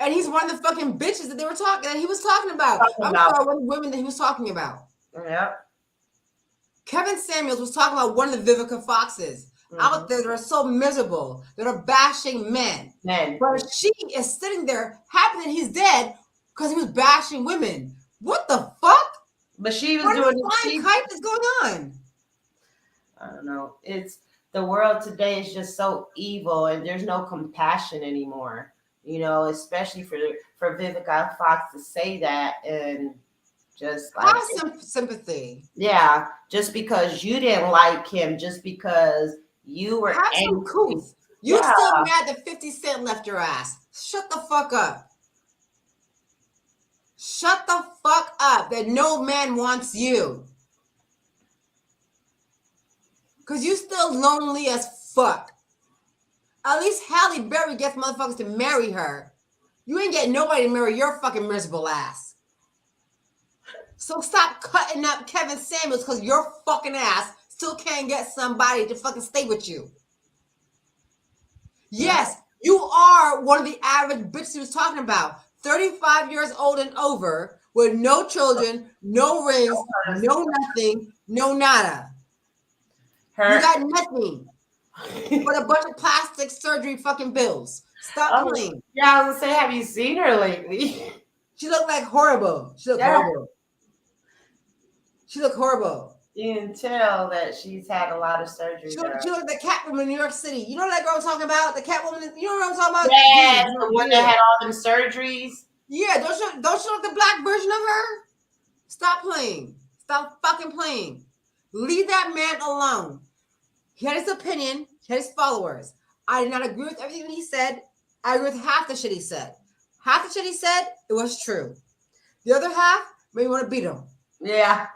And he's one of the fucking bitches that he was talking about. I'm sorry, one of the women that he was talking about. Yeah. Kevin Samuels was talking about one of the Vivica Foxes out there that are so miserable, that are bashing men. But she is sitting there happy that he's dead because he was bashing women. What the fuck? But she was What doing flying kite is going on? I don't know. It's the world today is just so evil, and there's no compassion anymore. You know, especially for Vivica Fox to say that, and just like Have some sympathy. yeah, just because you didn't like him, just because you were Have some angry. couth. You Yeah. still mad that 50 Cent left your ass. Shut the fuck up. Shut the fuck up that no man wants you. Because you still lonely as fuck. At least Halle Berry gets motherfuckers to marry her. You ain't getting nobody to marry your fucking miserable ass. So stop cutting up Kevin Samuels because your fucking ass still can't get somebody to fucking stay with you. Yes, you are one of the average bitches he was talking about. 35 years old and over with no children, no rings, no nothing, no nada. You got nothing but a bunch of plastic surgery fucking bills. Stop playing. Yeah, I was gonna say, have you seen her lately? She looked like horrible. She looked horrible. She looked horrible. You can tell that she's had a lot of surgery. She looked like the Catwoman in New York City. You know that girl I'm talking about? The Catwoman. You know what I'm talking about? Yeah, the one that had all them surgeries. Yeah, don't you look the black version of her? Stop playing. Stop fucking playing. Leave that man alone. He had his opinion. He had his followers. I did not agree with everything he said. I agree with half the shit he said. Half the shit he said, it was true. The other half made me want to beat him. Yeah,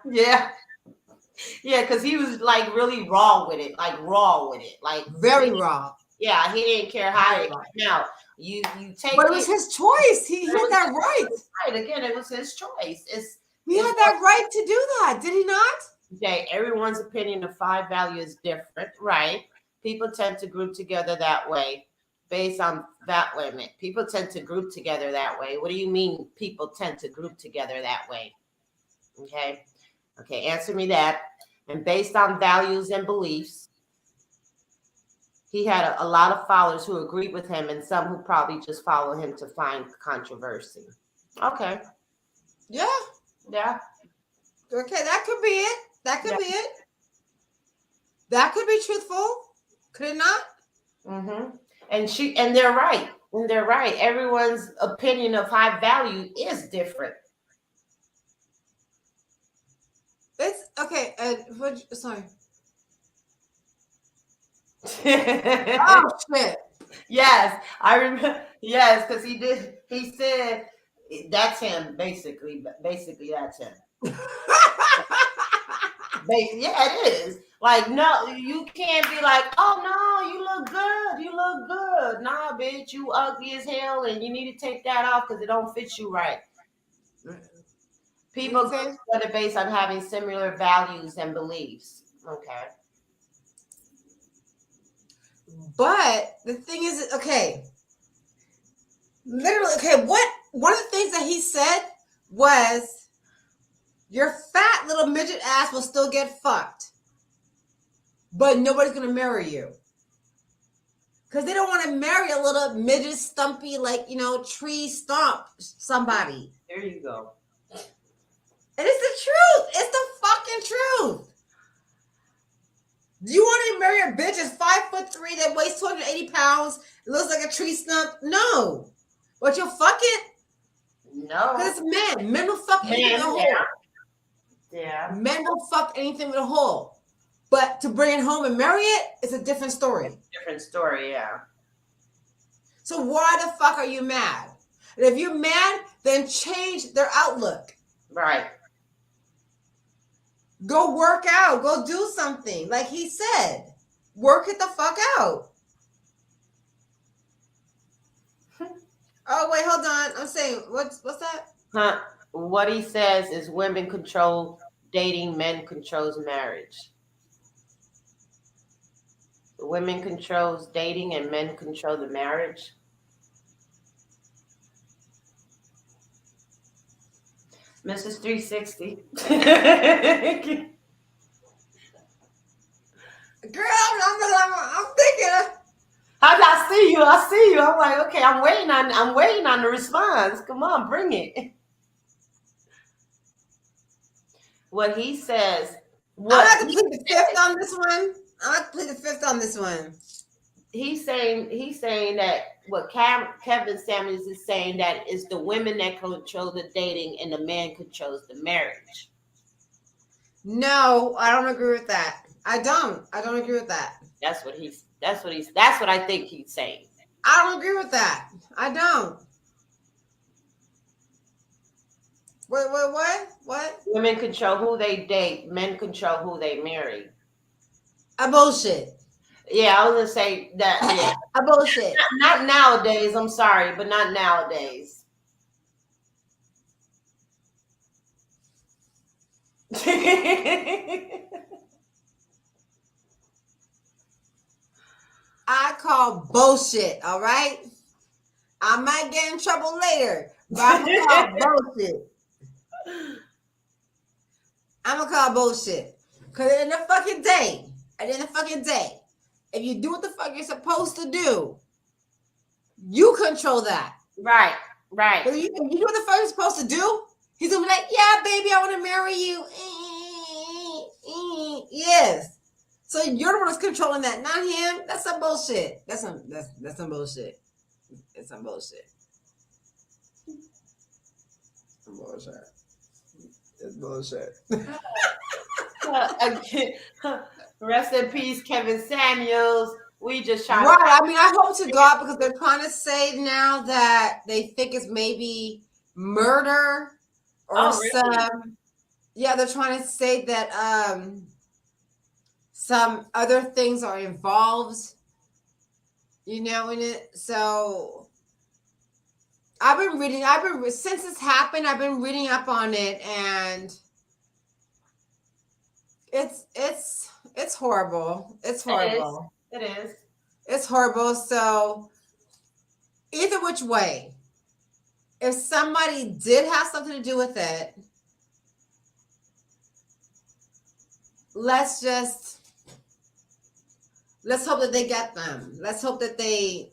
because he was like really raw with it, like very raw. Yeah, he didn't care how it came out. You take, but it was his choice. He had that right. Right, again, it was his choice. He had that right to do that, did he not? Okay, everyone's opinion of five value is different, right? People tend to group together that way based on that limit. People tend to group together that way. What do you mean people tend to group together that way? Okay, answer me that. And based on values and beliefs, he had a lot of followers who agreed with him and some who probably just follow him to find controversy. Okay. Yeah. Okay, that could be it. That could be it. That could be truthful. Could it not? Mm-hmm. And they're right. Everyone's opinion of high value is different. It's okay. Sorry. Oh shit. Yes, I remember. Yes, because he said that's him. Basically that's him. Yeah, it is. Like, no, you can't be like, oh no, you look good. Nah, bitch, you ugly as hell, and you need to take that off because it don't fit you right. People go together based on having similar values and beliefs. Okay. But the thing is, okay, literally, okay, one of the things that he said was your fat little midget ass will still get fucked, but nobody's going to marry you. Because they don't want to marry a little midget stumpy, like, tree stomp somebody. There you go. And it's the truth. It's the fucking truth. Do you want to marry a bitch that's 5'3" that weighs 280 pounds, looks like a tree stump? No. But you'll fuck it? No. Because it's men. Men will fuck anything with a hole. Yeah. Men will fuck anything with a hole. But to bring it home and marry it, it's a different story. Yeah. So why the fuck are you mad? And if you're mad, then change their outlook. Right. Go work out. Go do something. Like he said. Work it the fuck out. Oh, wait, hold on. I'm saying, what's that? What he says is women control dating, men controls marriage. Women controls dating and men control the marriage. Mrs360. Girl, I'm thinking. I see you. I'm like, okay, I'm waiting on the response. Come on, bring it. what he says, I'm what gonna he plead the fifth on this one. I'm gonna plead the fifth on this one. he's saying that what Kevin Samuels is saying, that is the women that control the dating and the man controls the marriage. No, I don't agree with that. I don't agree with that. That's what I think he's saying. I don't agree with that. I don't. What? Women control who they date, men control who they marry. A bullshit. Yeah, I was gonna say that. Yeah, A bullshit. not nowadays. I'm sorry, but not nowadays. I call bullshit. All right. I might get in trouble later, but I'm gonna call bullshit. I'm gonna call bullshit. Cause at the end of the fucking day, if you do what the fuck you're supposed to do, you control that. Right. If you do what the fuck you're supposed to do, he's gonna be like, yeah, baby, I want to marry you. Yes. So you're the one that's controlling that, not him. That's some bullshit. That's some bullshit. It's some bullshit. Some bullshit. It's bullshit. Rest in peace, Kevin Samuels. We just trying right. I mean, I hope to God, because they're trying to say now that they think it's maybe murder or some. Yeah, they're trying to say that some other things are involved, in it. So since this happened, I've been reading up on it, and it's horrible. It's horrible. It is. It's horrible. So either which way, if somebody did have something to do with it, let's hope that they get them. Let's hope that they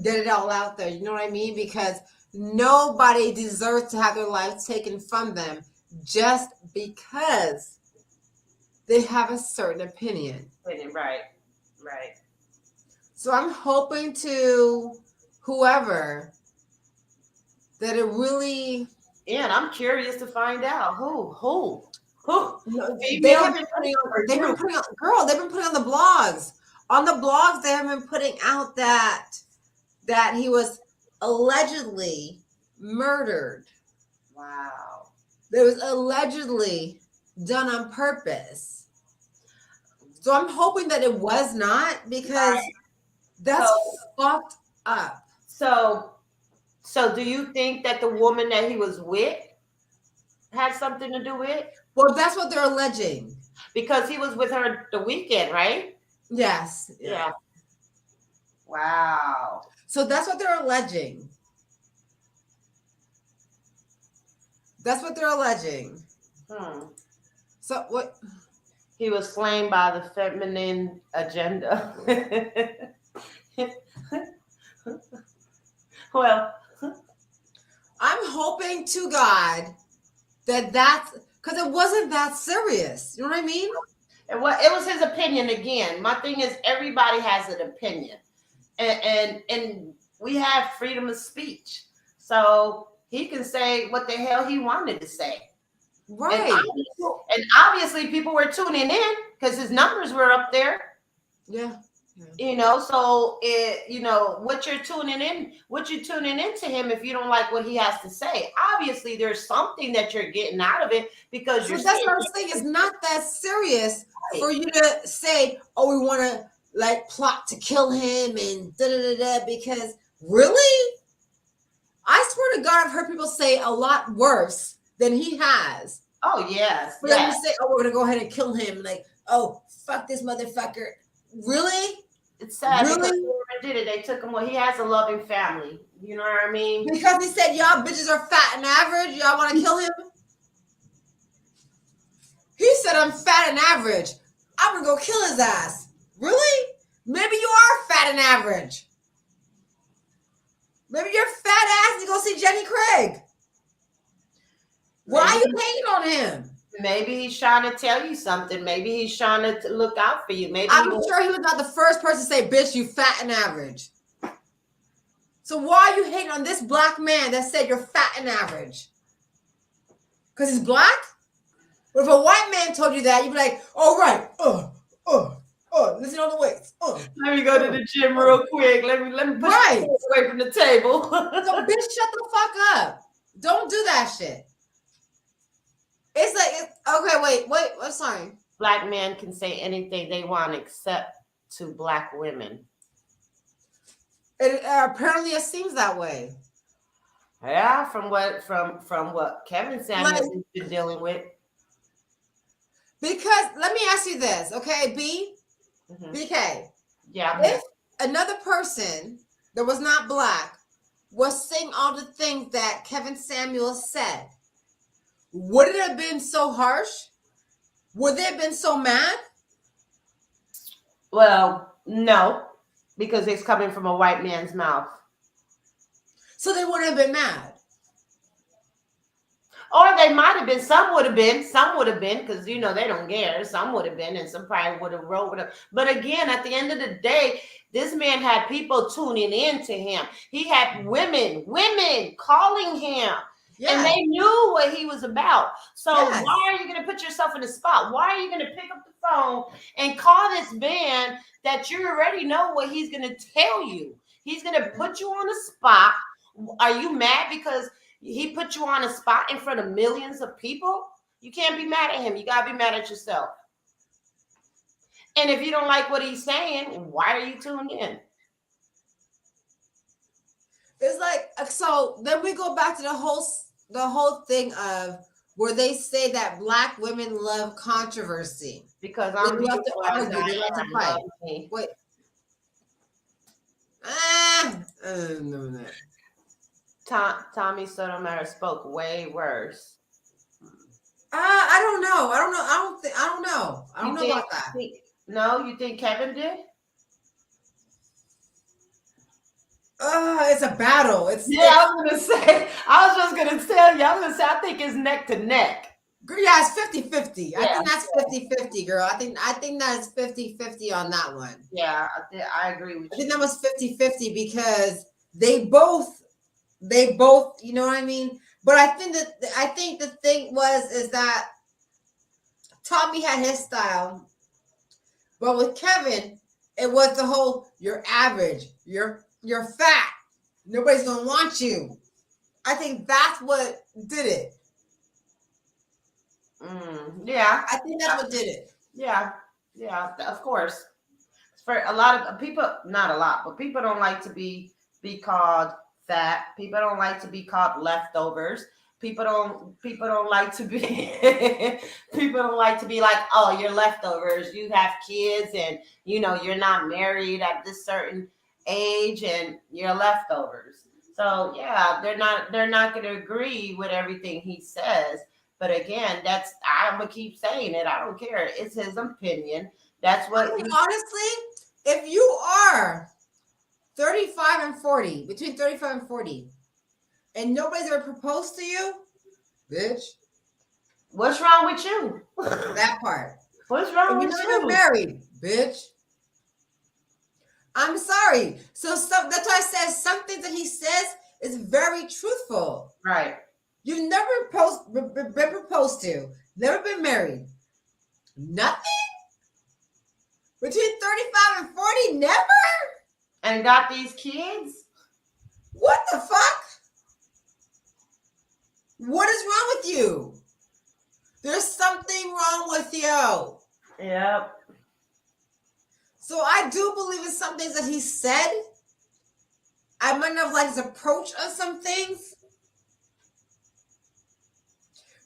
get it all out there. You know what I mean? Because nobody deserves to have their life taken from them just because they have a certain opinion. Right. So I'm hoping to whoever that it really. Yeah, and I'm curious to find out who. No, they've been putting on the blogs. On the blogs, they have been putting out that he was allegedly murdered. Wow. That was allegedly done on purpose. So I'm hoping that it was not, because that's fucked up. So do you think that the woman that he was with had something to do with it? Well, that's what they're alleging. Because he was with her the weekend, right? Yes. Yeah. Wow. So that's what they're alleging. So what? He was slain by the feminine agenda. Well, I'm hoping to God that's because it wasn't that serious. You know what I mean? it was his opinion again. My thing is, everybody has an opinion, and we have freedom of speech, so he can say what the hell he wanted to say. Right. And obviously people were tuning in because his numbers were up there. Yeah. So what you're tuning into him, if you don't like what he has to say, obviously there's something that you're getting out of it, because that's what I'm saying. It's not that serious for you to say, oh, we want to plot to kill him and because really, I swear to God, I've heard people say a lot worse than he has. Oh yes. But then you say, oh, we're gonna go ahead and kill him, oh, fuck this motherfucker. Really? It's sad. Really? Because whoever did it, they took him. Well, he has a loving family. You know what I mean? Because he said, y'all bitches are fat and average. Y'all want to kill him? He said, I'm fat and average. I'm gonna go kill his ass. Really? Maybe you are fat and average. Maybe you're fat ass to go see Jenny Craig. Why are you hating on him? Maybe he's trying to tell you something. Maybe he's trying to look out for you. Maybe I'm sure he was not the first person to say, bitch, you fat and average. So why are you hating on this black man that said you're fat and average? Because he's black? But if a white man told you that, you'd be like, all right, listen on the weights. Let me go to the gym real quick. Let me push the away from the table. So bitch, shut the fuck up. Don't do that shit. It's like, okay, wait, I'm sorry. Black men can say anything they want except to black women. Apparently it seems that way. Yeah, from what Kevin Samuels has been dealing with. Because let me ask you this, okay, BK. Yeah. If another person that was not black was saying all the things that Kevin Samuels said, would it have been so harsh? Would they have been so mad? Well, no, because it's coming from a white man's mouth. So they wouldn't have been mad. Or they might have been. Some would have been, because they don't care. Some would have been, and some probably would have rolled with him. But again, at the end of the day, this man had people tuning in to him. He had women calling him. Yes. And they knew what he was about. So why are you going to put yourself in a spot? Why are you going to pick up the phone and call this man that you already know what he's going to tell you? He's going to put you on a spot. Are you mad because he put you on a spot in front of millions of people? You can't be mad at him. You got to be mad at yourself. And if you don't like what he's saying, why are you tuned in? It's like, so then we go back to the whole thing of where they say that black women love controversy. Because I'm they love to argue, they love to fight. Wait. No. Tommy Sotomayor spoke way worse. I don't know. I don't know about that. No, you think Kevin did? It's a battle. I was just gonna tell you. I think it's neck to neck. Yeah, it's 50-50. Yeah. I think that's 50-50, girl. I think that's 50-50 on that one. Yeah, I agree with you. I think that was 50-50 because they both, you know what I mean? But I think the thing is that Tommy had his style, but with Kevin, it was the whole, you're average, you're fat, nobody's gonna want you. I think that's what did it. Yeah, I think that's what did it. Yeah, of course. For a lot of people, not a lot, but people don't like to be called fat. People don't like to be called leftovers. People don't like to be people don't like to be like, oh, you're leftovers. You have kids and you're not married at this certain age and you're leftovers. So yeah, they're not going to agree with everything he says. But again, I'm gonna keep saying it. I don't care. It's his opinion. That's what. Honestly, if you are 35 and 40, between 35 and 40, and nobody's ever proposed to you, bitch, what's wrong with you? That part. What's wrong with you? You're married, bitch. I'm sorry. So that's why I said some things that he says is very truthful. Right. You've never been proposed to, never been married, nothing? Between 35 and 40, never? And got these kids? What the fuck? What is wrong with you? There's something wrong with you. Yep. So I do believe in some things that he said. I might not have liked his approach on some things.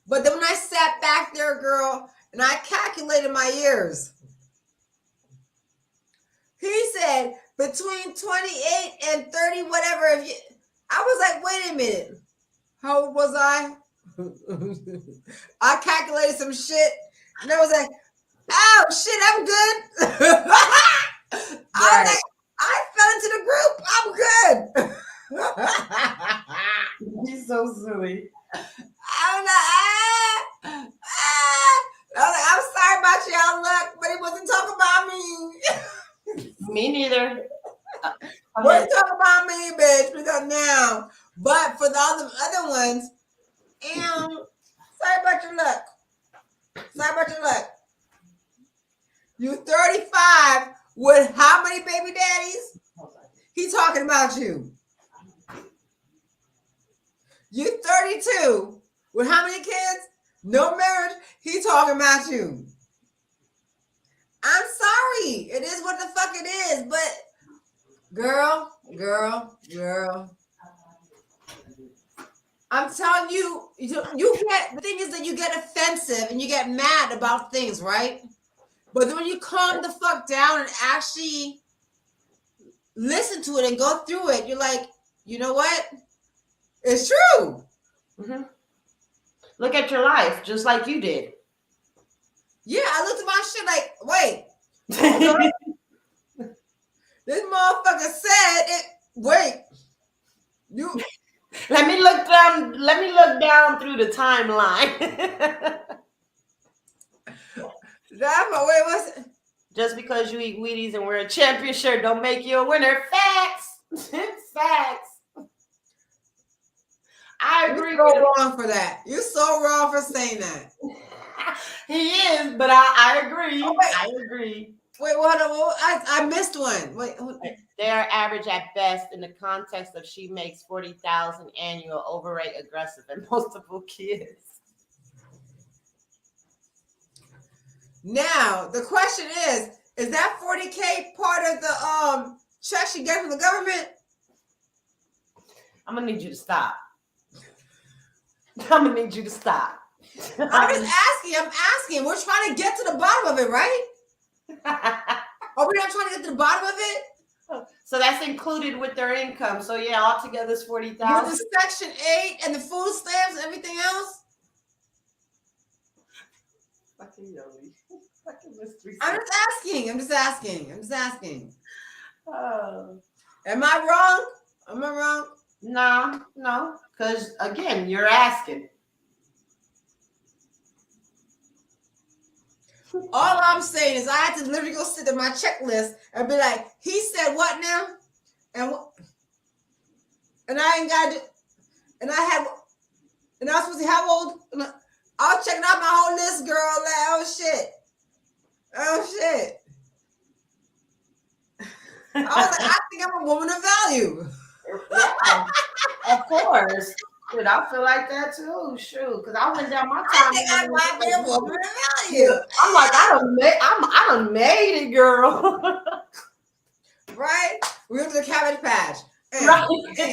But then when I sat back there, girl, and I calculated my years, he said between 28 and 30, whatever. I was like, wait a minute. How old was I? I calculated some shit. And I was like, oh, shit, I'm good. I was like, I fell into the group. I'm good. He's so silly. I'm like, about luck, but he wasn't talking about me. Me neither. Wasn't talking about me, bitch, because now, but for the other ones, sorry about your luck. Sorry about your luck. You 35 with how many baby daddies? He talking about you. You 32 with how many kids? No marriage. He talking about you. I'm sorry. It is what the fuck it is. But girl. I'm telling you, you get, the thing is that you get offensive and you get mad about things, right? But then when you calm the fuck down and actually listen to it and go through it, you're like, you know what? It's true. Mm-hmm. Look at your life, just like you did. Yeah, I looked at my shit like, wait. This motherfucker said it. Wait. You let me look down through the timeline. Wait, what's it? Just because you eat Wheaties and wear a champion shirt don't make you a winner. Facts. Facts. I agree. You're so wrong for that. You're so wrong for saying that. He is, but I agree. Oh, I agree. Wait, what? I missed one. Wait. They are average at best in the context of she makes 40,000 annual, overweight, aggressive, and multiple kids. Now the question is that 40K part of the check she get from the government? I'm gonna need you to stop. I'm gonna need you to stop. I'm just asking. I'm asking. We're trying to get to the bottom of it, right? Are we not trying to get to the bottom of it? So that's included with their income. So yeah, altogether it's 40,000. With the Section 8 and the food stamps and everything else? Fucking Yoli. Fucking Mz360. I'm just asking. Oh. Am I wrong? No. Because again, you're asking. All I'm saying is I had to literally go sit in my checklist and be like, he said what now? And I ain't got to, and I was supposed to be how old? I was checking out my whole list, girl. Like, oh shit. I was like, I think I'm a woman of value. Yeah, of course. Dude, I feel like that too. Shoot, because I went down my time. I think I might be a woman of value. I'm like, I done made it, girl. Right? We went to the Cabbage Patch. Right. Did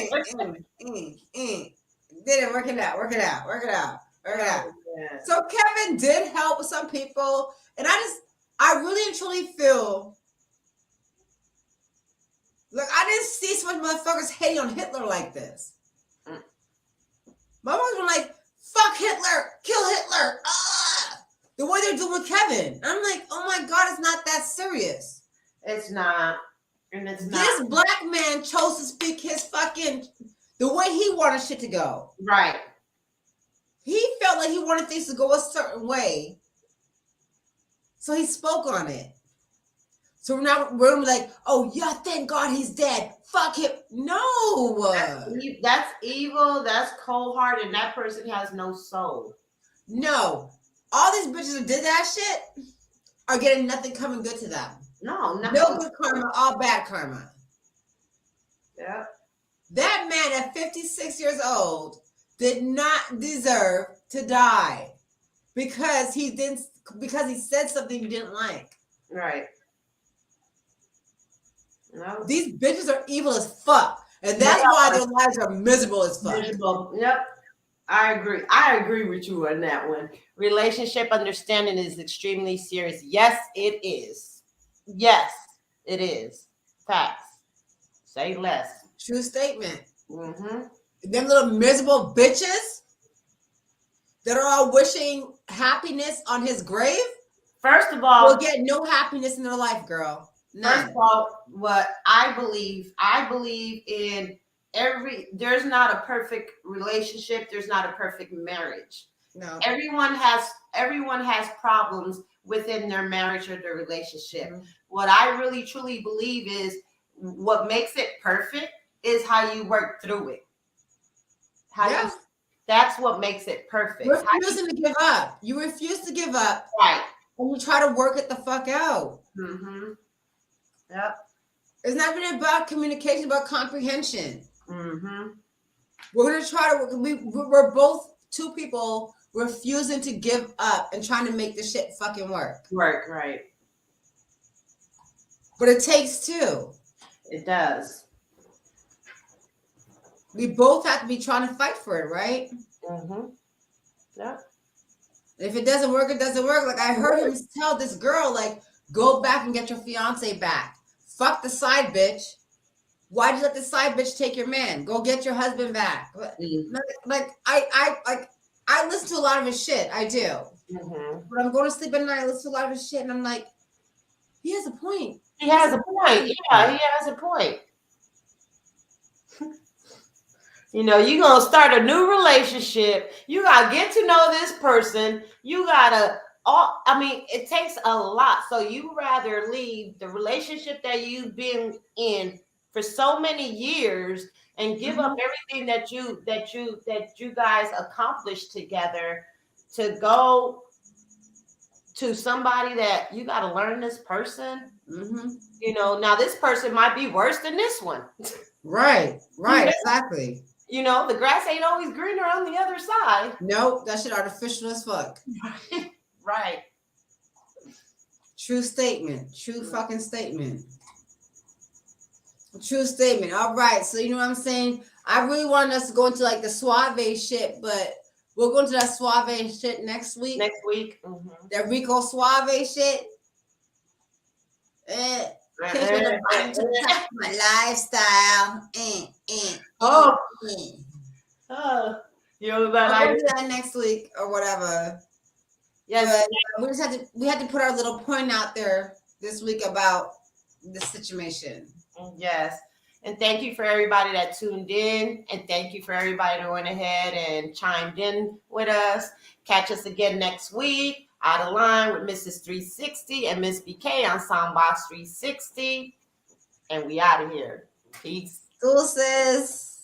it? Work it out. Yeah. So Kevin did help some people, and I really and truly feel like I didn't see so much motherfuckers hating on Hitler like this. Motherfuckers were like, "Fuck Hitler, kill Hitler." The way they're doing with Kevin, I'm like, "Oh my god, it's not that serious." It's not, and it's not. This black man chose to speak his fucking the way he wanted shit to go. Right. He felt like he wanted things to go a certain way. So he spoke on it. So we're like, oh yeah, thank God he's dead. Fuck him. No. That's evil. That's cold-hearted. That person has no soul. No. All these bitches who did that shit are getting nothing coming good to them. No good karma, all bad karma. Yeah. That man at 56 years old did not deserve to die because he said something you didn't like. Right. No. These bitches are evil as fuck. And that's why their lives are miserable as fuck. Miserable. Yep. I agree with you on that one. Relationship understanding is extremely serious. Yes, it is. Yes, it is. Facts. Say less. True statement. Mm-hmm. Them little miserable bitches that are all wishing happiness on his grave. First of all, will get no happiness in their life, girl. None. First of all, what I believe in there's not a perfect relationship. There's not a perfect marriage. No. Everyone has problems within their marriage or their relationship. Mhm. What I really truly believe is what makes it perfect is how you work through it. Yeah. That's what makes it perfect. You're refusing to give up. You refuse to give up. Right. And you try to work it the fuck out. Mm-hmm. Yep. It's not even about communication, about comprehension. Mm-hmm. We're gonna try to. We're both two people refusing to give up and trying to make this shit fucking work. Work, right. But it takes two. It does. We both have to be trying to fight for it, right? Mm-hmm. Yep. If it doesn't work, it doesn't work. Like I heard him tell this girl, like, go back and get your fiance back. Fuck the side bitch. Why'd you let the side bitch take your man? Go get your husband back. Mm-hmm. Like I listen to a lot of his shit. I do. Mm-hmm. But I'm going to sleep at night, I listen to a lot of his shit, and I'm like, he has a point. He has a point. Yeah, he has a point. You know, you're going to start a new relationship. You got to get to know this person. You got to, it takes a lot. So you rather leave the relationship that you've been in for so many years and give up everything that you guys accomplished together to go to somebody that you got to learn this person. Mm-hmm. You know, now this person might be worse than this one. Right, exactly. You know, the grass ain't always greener on the other side. Nope, that shit artificial as fuck. Right. True statement. True fucking statement. True statement. All right. So you know what I'm saying? I really wanted us to go into like the suave shit, but we'll go into that suave shit next week. Next week. Mm-hmm. That Rico Suave shit. My lifestyle. Oh, you know that We'll do that next week or whatever. Yes, but we had to put our little point out there this week about the situation. Yes. And thank you for everybody that tuned in. And thank you for everybody that went ahead and chimed in with us. Catch us again next week. Out of Line with Mrs360 and Mzz Bk on Soundbox 360. And we out of here. Peace. Deuces.